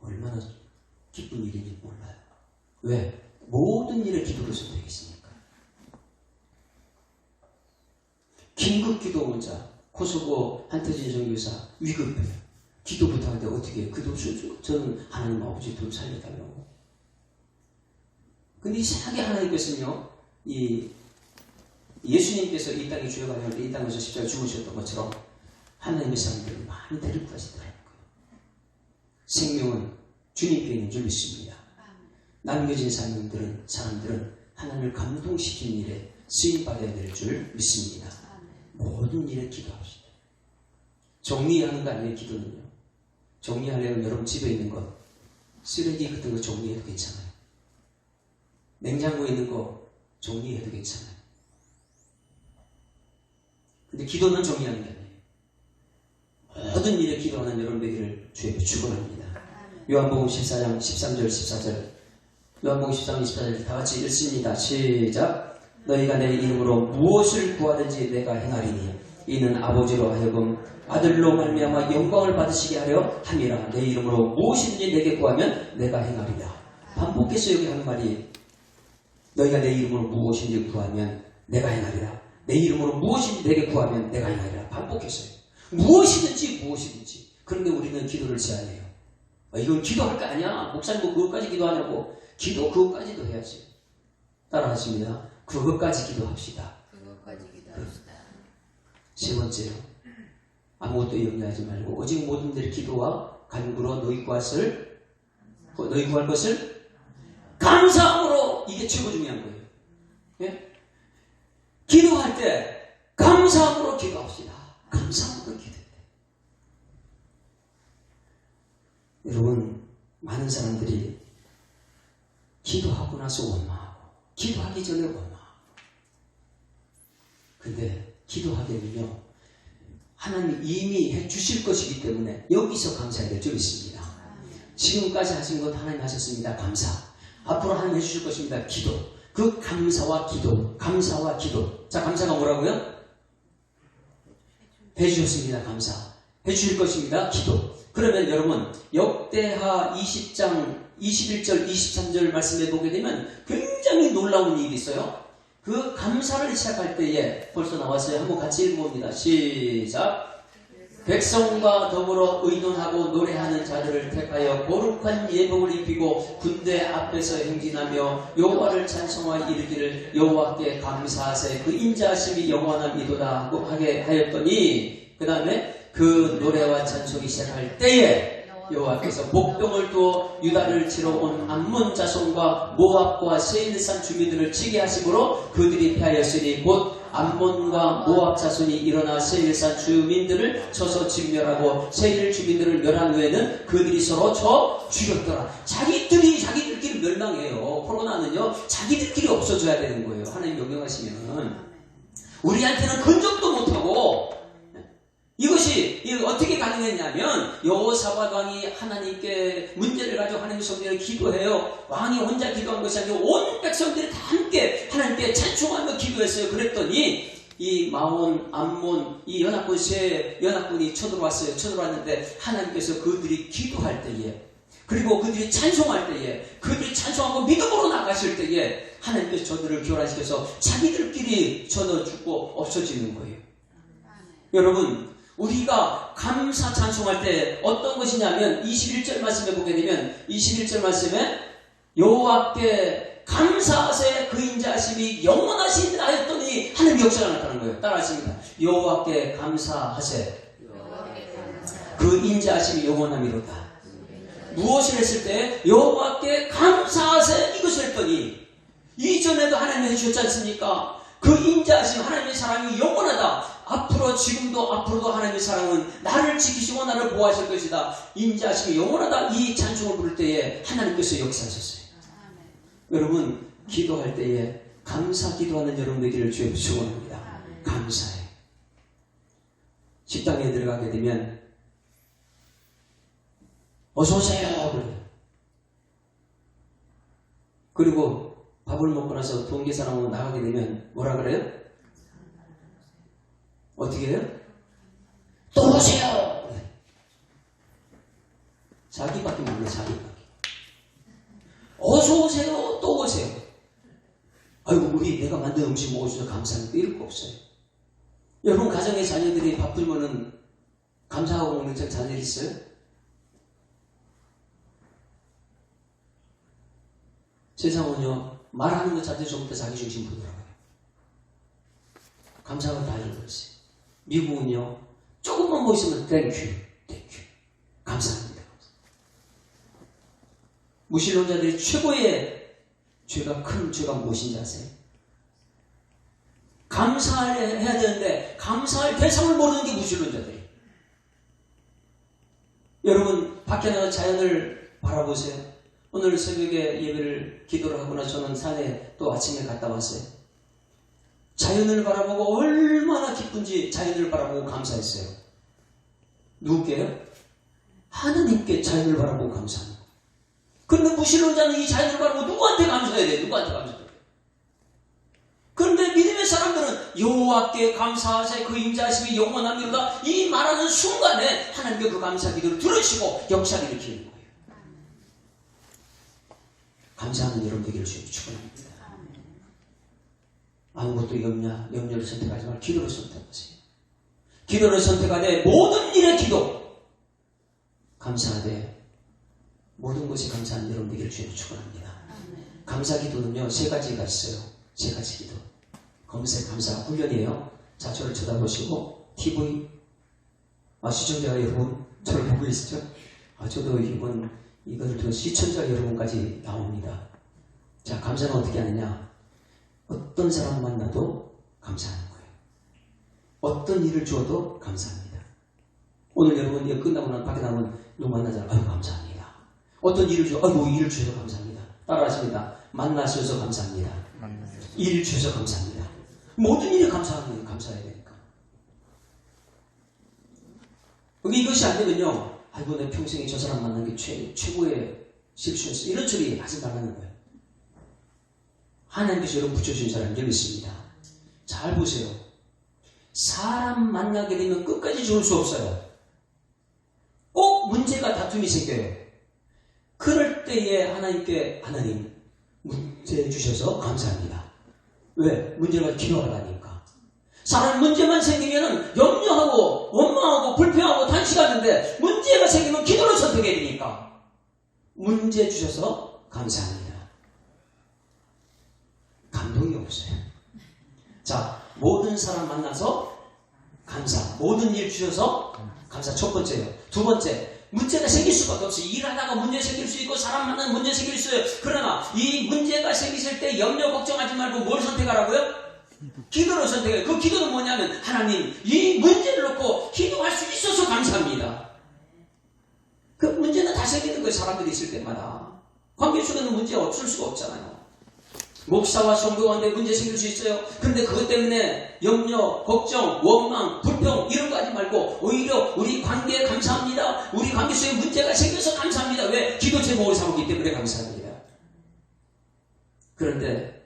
얼마나 기쁜 일인지 몰라요. 왜? 모든 일에 기도를 선택했으니까. 긴급기도원자 코소보 한태진 선교사 위급해요. 기도 부탁하는데 어떻게 해요? 기도 저는 하나님 아버지 좀 살려달라고. 근데 이상하게 하나님께서는요, 예수님께서 이 땅에 주여가며 이 땅에서 십자가 죽으셨던 것처럼 하나님의 사람들을 많이 데리고 가시더라고요. 생명은 주님께 있는 줄 믿습니다. 남겨진 사람들은 하나님을 감동시키는 일에 쓰임받아야 될 줄 믿습니다. 모든 일에 기도합시다. 정리하는 거 아니에요, 기도는요. 정리하려면 여러분 집에 있는 것, 쓰레기 같은 거 정리해도 괜찮아요. 냉장고에 있는 거 정리해도 괜찮아요. 근데 기도는 정리하는 게 아니에요. 모든 일에 기도하는 여러분들을 주에게 축원합니다. 요한복음 14장 13절 14절 요한복음 13장 14절 다 같이 읽습니다. 시작. 너희가 내 이름으로 무엇을 구하든지 내가 행하리니 이는 아버지로 하여금 아들로 말미암아 영광을 받으시게 하려 함이라. 내 이름으로 무엇이든지 내게 구하면 내가 행하리라. 반복해서 여기 하는 말이 너희가 내 이름으로 무엇인지 구하면 내가 행하리라. 내 이름으로 무엇인지 내게 구하면 내가 행하리라. 반복해서요. 무엇이든지. 그런데 우리는 기도를 제한해요. 이건 기도할 거 아니야. 목사님 뭐 그것까지 기도하냐고. 기도 그것까지도 해야지. 따라하십니다. 그것까지 기도합시다. 세 번째요. 아무것도 염려하지 말고 오직 모든 들 기도와 간구로 너희 구할 것을 감사함으로. 이게 최고 중요한 거예요. 예? 기도할 때 감사함으로 기도합시다. 감사함으로 기도해야 돼요. 여러분, 많은 사람들이 기도하고 나서 원망하고 기도하기 전에 원망하고. 근데 기도하게는요, 하나님이 이미 해주실 것이기 때문에 여기서 감사해야 될 줄 있습니다. 지금까지 하신 것 하나님 하셨습니다. 감사. 앞으로 하나님 해주실 것입니다. 기도. 그 감사와 기도. 자, 감사가 뭐라고요? 해주셨습니다. 감사. 해주실 것입니다. 기도. 그러면 여러분, 역대하 20장 21절 23절 말씀해 보게 되면 굉장히 놀라운 일이 있어요. 그 감사를 시작할 때에 벌써 나왔어요. 한번 같이 읽어봅니다. 시작. 백성과 더불어 의논하고 노래하는 자들을 택하여 거룩한 예복을 입히고 군대 앞에서 행진하며 여호와를 찬송하여 이르기를 여호와께 감사하세 그 인자하심이 영원함이도다 하고 하게 하였더니, 그 다음에 그 노래와 찬송이 시작할 때에 여호와께서 목병을 두어 유다를 치러 온 암몬 자손과 모압과 세일산 주민들을 치게 하심으로 그들이 패하였으니 곧 암몬과 모압 자손이 일어나 세일산 주민들을 쳐서 진멸하고 세일 주민들을 멸한 후에는 그들이 서로 쳐 죽였더라. 자기들끼리 멸망해요. 코로나는요, 자기들끼리 없어져야 되는 거예요. 하나님 명령하시면. 우리한테는 근접도 못하고. 이것이 어떻게 가능했냐면 여호사밧 왕이 하나님께 문제를 가지고 하나님 성전에 기도해요. 왕이 혼자 기도한 것이 아니고 온 백성들이 다 함께 하나님께 찬송하며 기도했어요. 그랬더니 이 마온, 암몬, 이 연합군 세 연합군이 쳐들어왔어요. 쳐들어왔는데 하나님께서 그들이 기도할 때에, 그리고 그들이 찬송할 때에, 그들이 찬송하고 믿음으로 나가실 때에 하나님께서 저들을 교란시켜서 자기들끼리 쳐넣어 죽고 없어지는 거예요. 여러분, 우리가 감사 찬송할 때 어떤 것이냐면 21절 말씀에 보게 되면 21절 말씀에 여호와께 감사하세 그 인자하심이 영원하시니라 하였더니 하나님의 역사가 나타나는 거예요. 따라하십니다. 여호와께 감사하세 그 인자하심이 영원함이로다. 무엇을 했을 때 여호와께 감사하세 이것을 했더니 이전에도 하나님이 해주셨지 않습니까? 그 인자하심, 하나님의 사랑이 영원하다. 앞으로, 지금도, 앞으로도 하나님의 사랑은 나를 지키시고 나를 보호하실 것이다. 인자하심이 영원하다. 이 찬송을 부를 때에 하나님께서 역사하셨어요. 여러분, 기도할 때에 감사 기도하는 여러분 되기를 주의 축원합니다. 감사해. 식당에 들어가게 되면 어서 오세요 그래요. 그리고 밥을 먹고 나서 동계 사람하고 나가게 되면 뭐라 그래요? 어떻게 해요? 또 오세요. 네. 자기밖에 모르네, 자기밖에. 어서 오세요. 또 오세요. 아이고, 우리 내가 만든 음식 먹어주셔서 감사합니다. 이럴 거 없어요. 여러분 가정의 자녀들이 바쁘면은 감사하고 먹는 자녀들 있어요? 세상은요, 말하는 것 자체 전부 다 자기 중심 보더라고요. 감사하고 다 잃어버렸어요. 미국은요, 조금만 뭐 있으면 땡큐, 땡큐. 감사합니다. 무신론자들이 최고의 죄가 큰 죄가 무엇인지 아세요? 감사해야 되는데 감사할 대상을 모르는 게 무신론자들이. 여러분 밖에 나가 자연을 바라보세요. 오늘 새벽에 예배를 기도를 하고 나서 저는 산에 또 아침에 갔다 왔어요. 자연을 바라보고 얼마나 기쁜지 자연을 바라보고 감사했어요. 누구게요? 하나님께 자연을 바라보고 감사합니다. 그런데 무신론자는 이 자연을 바라보고 누구한테 감사해야 돼요? 누구한테 감사해야 돼요? 그런데 믿음의 사람들은 여호와께 감사하세 그 인자하심이 영원합니다. 이 말하는 순간에 하나님께 그 감사 기도를 들으시고 역사를 일으키는 거예요. 감사하는 여러분 되기를 주님 축원합니다. 아무것도 염려를 선택하지 말고 기도를 선택하세요. 기도를 선택하되 모든 일에 기도 감사하되 모든 것이 감사한 여러분 되기를 주님 축원합니다. 감사 기도는요 세 가지가 있어요. 세 가지 기도. 검색 감사 훈련이에요. 자, 저를 쳐다보시고 TV 시청자 여러분 저를 보고 계시죠? 저도 이걸 통해 시청자 여러분까지 나옵니다. 자, 감사는 어떻게 하느냐? 어떤 사람 만나도 감사하는 거예요. 어떤 일을 주어도 감사합니다. 오늘 여러분 이거 끝나고 나면 밖에 나면 누구 만나잖아요. 아유 감사합니다. 어떤 일을 주어 아이고 일을 주셔서 감사합니다. 따라하십니다. 만나셔서 감사합니다. 일을 주셔서 감사합니다. 모든 일에 감사해야 되니까. 이것이 안 되면요. 아이고 내 평생에 저 사람 만난 게 최고의 실수였어. 이런 소리 하지 말라는 거예요. 하나님께서 여러분 붙여주신 사람 여기 있습니다. 잘 보세요. 사람 만나게 되면 끝까지 좋을 수 없어요. 꼭 문제가 다툼이 생겨요. 그럴 때에 하나님 문제 주셔서 감사합니다. 왜? 문제가 기도하라니까. 사람 문제만 생기면 염려하고 원망하고 불평하고 단식하는데 문제가 생기면 기도를 선택해야 되니까 문제 주셔서 감사합니다. 감동이 없어요. 자, 모든 사람 만나서 감사. 모든 일 주셔서 감사. 첫 번째요. 두 번째, 문제가 생길 수밖에 없어요. 일하다가 문제 생길 수 있고 사람 만나면 문제 생길 수 있어요. 그러나 이 문제가 생기실 때 염려 걱정하지 말고 뭘 선택하라고요? 기도를 선택해요. 그 기도는 뭐냐면 하나님 이 문제를 놓고 기도할 수 있어서 감사합니다. 그 문제는 다 생기는 거예요. 사람들이 있을 때마다. 관계 속에는 문제 없을 수가 없잖아요. 목사와 성도 가운데 문제 생길 수 있어요. 그런데 그것 때문에 염려, 걱정, 원망, 불평 이런 거 하지 말고 오히려 우리 관계에 감사합니다. 우리 관계 속에 문제가 생겨서 감사합니다. 왜? 기도 제목을 삼았기 때문에 감사합니다. 그런데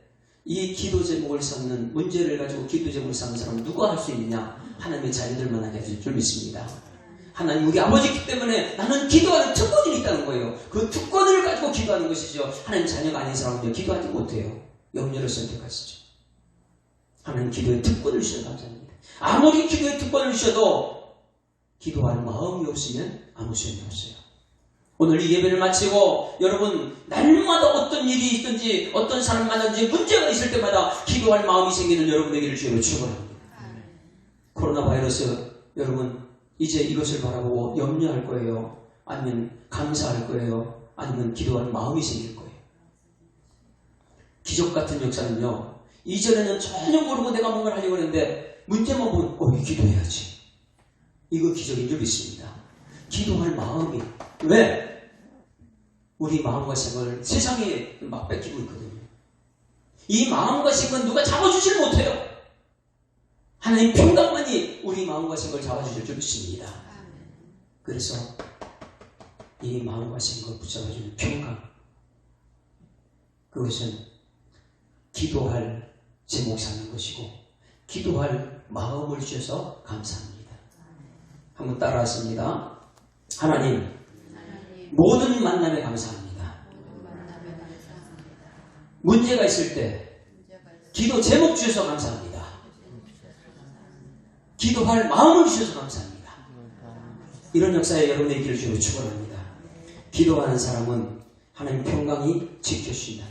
이 기도 제목을 삼는 문제를 가지고 기도 제목을 삼는 사람은 누가 할 수 있느냐? 하나님의 자녀들만 하게 해줄 줄 믿습니다. 하나님 우리 아버지이기 때문에 나는 기도하는 특권이 있다는 거예요. 그 특권을 가지고 기도하는 것이죠. 하나님 자녀가 아닌 사람은요 기도하지 못해요. 염려를 선택하시죠. 하나님 기도의 특권을 주셔서 감사합니다. 아무리 기도의 특권을 주셔도 기도할 마음이 없으면 아무 소용이 없어요. 오늘 이 예배를 마치고 여러분 날마다 어떤 일이 있든지 어떤 사람 만나든지 문제가 있을 때마다 기도할 마음이 생기는 여러분에게를 주로 축원합니다. 코로나 바이러스 여러분 이제 이것을 바라보고 염려할 거예요? 아니면 감사할 거예요? 아니면 기도할 마음이 생길 거예요? 기적 같은 역사는요. 이전에는 전혀 모르고 내가 뭔가를 하려고 했는데 문제만 보면 기도해야지. 이거 기적인 줄 믿습니다. 기도할 마음이. 왜? 우리 마음과 생각을 세상에 막 뺏기고 있거든요. 이 마음과 생각은 누가 잡아주질 못해요. 하나님 평강만이 우리 마음과 생각을 잡아주실 줄 믿습니다. 그래서 이 마음과 생각을 붙잡아주는 평강, 그것은 기도할 제목 삼는 것이고 기도할 마음을 주셔서 감사합니다. 한번 따라하십니다. 하나님, 모든 만남에 감사합니다. 문제가 있을 때 기도 제목 주셔서 감사합니다. 기도할 마음을 주셔서 감사합니다. 이런 역사에 여러분의 길을 주시고 축원합니다. 기도하는 사람은 하나님 평강이 지켜주신다.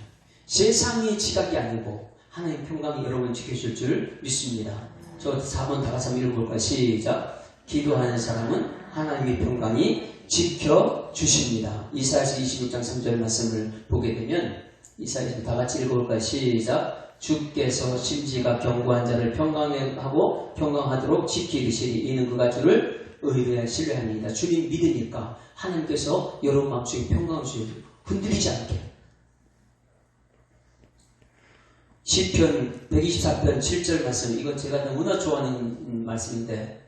세상의 지각이 아니고 하나님 평강이 여러분 지켜줄 줄 믿습니다. 저 4번 다 같이 한번 읽어볼까요? 시작. 기도하는 사람은 하나님의 평강이 지켜주십니다. 이사야서 26장 3절 말씀을 보게 되면 이사야서 다 같이 읽어볼까요? 시작. 주께서 심지가 견고한 자를 평강하고 평강하도록 지키시리. 이는 그가 주를 의뢰하 신뢰합니다. 주님 믿으니까 하나님께서 여러분 마음속에 평강을 주시고 흔들리지 않게. 시편 124편 7절 말씀, 이건 제가 너무나 좋아하는 말씀인데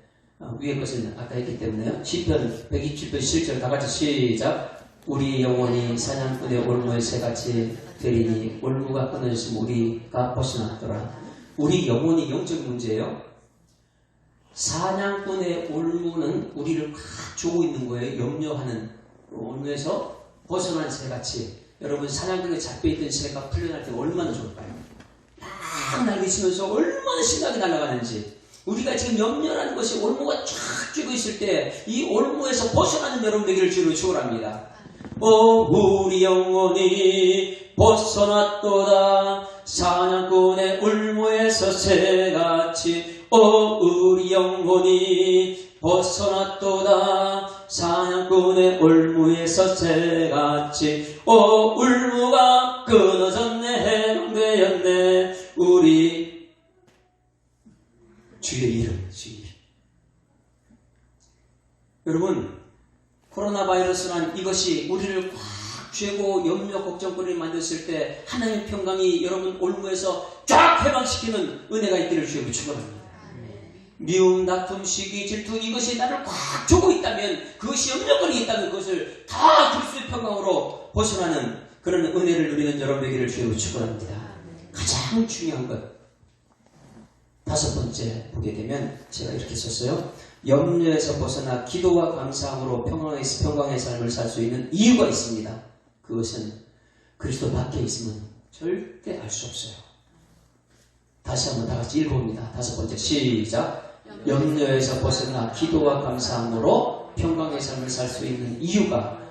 위에 것은 아까 했기 때문에요. 시편 127편 7절 다 같이 시작. 우리 영혼이 사냥꾼의 올무에 새같이 되리니 올무가 끊어졌으면 우리가 벗어났더라. 우리 영혼이 영적 문제예요. 사냥꾼의 올무는 우리를 막 조고 있는 거예요. 염려하는 올무에서 벗어난 새같이. 여러분, 사냥꾼에 잡혀있던 새가 풀려날 때 얼마나 좋을까요? 막 날개치면서 얼마나 신나게 날아가는지. 우리가 지금 염려하는 것이 올무가 쫙 쥐고 있을 때 이 올무에서 벗어나는 여러분 되기를 주로 축원합니다. 우리 영혼이 벗어났도다. 사냥꾼의 올무에서 새같이. 우리 영혼이 벗어났도다. 사냥꾼의 올무에서 새같이. 올무가 끊어졌네. 해방되었네. 우리 주의 이름, 주의 이름. 여러분, 코로나 바이러스란 이것이 우리를 꽉 쥐고 염려 걱정거리를 만들었을 때 하나님의 평강이 여러분 올무에서 쫙 해방시키는 은혜가 있기를 주여 축원합니다. 미움, 다툼, 시기, 질투, 이것이 나를 꽉 쥐고 있다면, 그것이 염려거리 있다면 그것을 다 그리스도의 평강으로 벗어나는 그런 은혜를 누리는 여러분 되기를 주여 축원합니다. 가장 중요한 것, 5번째 보게 되면 제가 이렇게 썼어요. 염려에서 벗어나 기도와 감사함으로 평강의 삶을 살 수 있는 이유가 있습니다. 그것은 그리스도 밖에 있으면 절대 알 수 없어요. 다시 한번 다 같이 읽어봅니다. 5번째 시작. 염려에서 벗어나 기도와 감사함으로 평강의 삶을 살 수 있는 이유가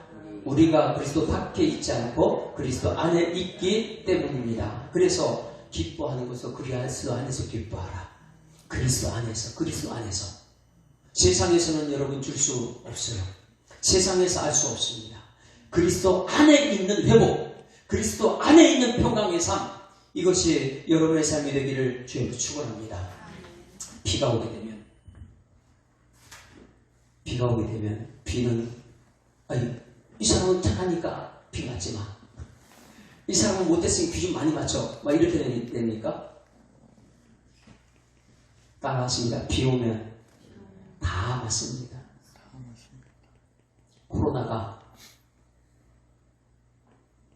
우리가 그리스도 밖에 있지 않고 그리스도 안에 있기 때문입니다. 그래서 기뻐하는 것을 그리스도 안에서 기뻐하라. 그리스도 안에서, 그리스도 안에서. 세상에서는 여러분 줄 수 없어요. 세상에서 알 수 없습니다. 그리스도 안에 있는 회복, 그리스도 안에 있는 평강의 삶, 이것이 여러분의 삶이 되기를 주님으로 축원합니다. 비가 오게 되면 비는 이 사람은 착하니까 비 맞지 마. 이 사람은 못됐으니 귀 좀 많이 맞춰. 막 이렇게 됩니까? 따라하십니다. 비 오면 다 맞습니다. 코로나가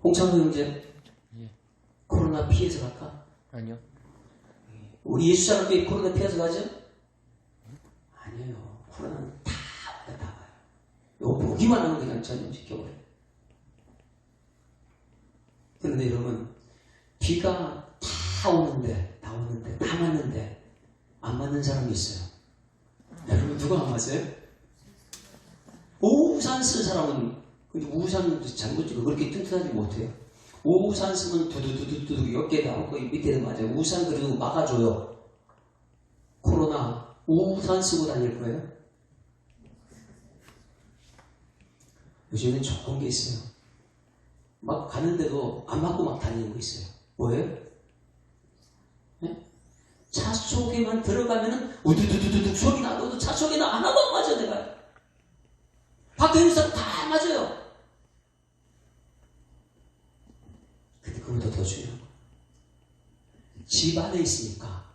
홍창호 형제 코로나 피해서 갈까? 아니요. 우리 예수 사람들이 코로나 피해서 가죠? 아니에요. 코로나는 다 와요. 요거 보기만 하면 그냥 전염시켜버려요. 그런데 여러분, 비가 다 오는데, 다 맞는데 안 맞는 사람이 있어요. 여러분, 누가 안 맞아요? 우산 쓴 사람은, 근데 우산 잘못지고 그렇게 튼튼하지 못해요. 우산 쓰면 두두두두두 몇 개 나오고 밑에도 맞아요. 우산 그래도 막아줘요. 코로나 우산 쓰고 다닐 거예요? 요즘엔 좋은 게 있어요. 막 가는데도 안 맞고 막 다니는 거 있어요. 뭐예요? 네? 차 속에만 들어가면은 우두두두두 소리 나도 차 속에는 하나도 안 맞아. 내가 밖에 있는 사람 다 맞아요. 근데 그보다 더 중요한 거, 집 안에 있으니까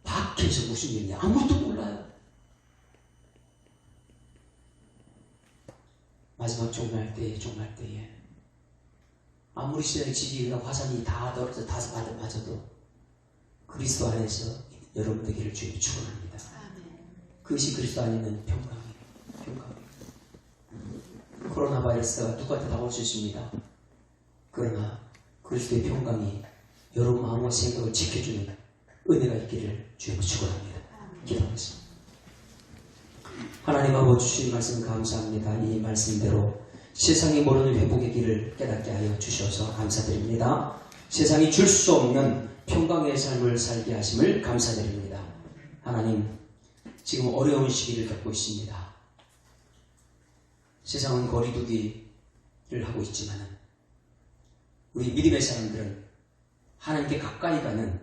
밖에서 무슨 일이냐 아무것도 몰라요. 마지막 종말 때에 아무리 시간이 지지가 화산이 다 떨어져 다 맞아도 그리스도 안에서 있는 여러분 되기를 주님 축원합니다. 그것이 그리스도 안에 있는 평강이에요. 평강. 코로나 바이러스가 누구한테 다 올 수 있습니다. 그러나 그리스도의 평강이 여러분 마음과 생각을 지켜주는 은혜가 있기를 주님 축원합니다. 기도하겠습니다. 하나님 아버지 주신 말씀 감사합니다. 이 말씀대로 세상이 모르는 회복의 길을 깨닫게 하여 주셔서 감사드립니다. 세상이 줄 수 없는 평강의 삶을 살게 하심을 감사드립니다. 하나님, 지금 어려운 시기를 겪고 있습니다. 세상은 거리두기를 하고 있지만 우리 믿음의 사람들은 하나님께 가까이 가는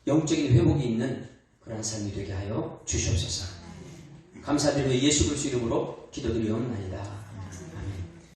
영적인 회복이 있는 그런 삶이 되게 하여 주시옵소서. 감사드리며 예수 그리스도 이름으로 기도드리옵나이다.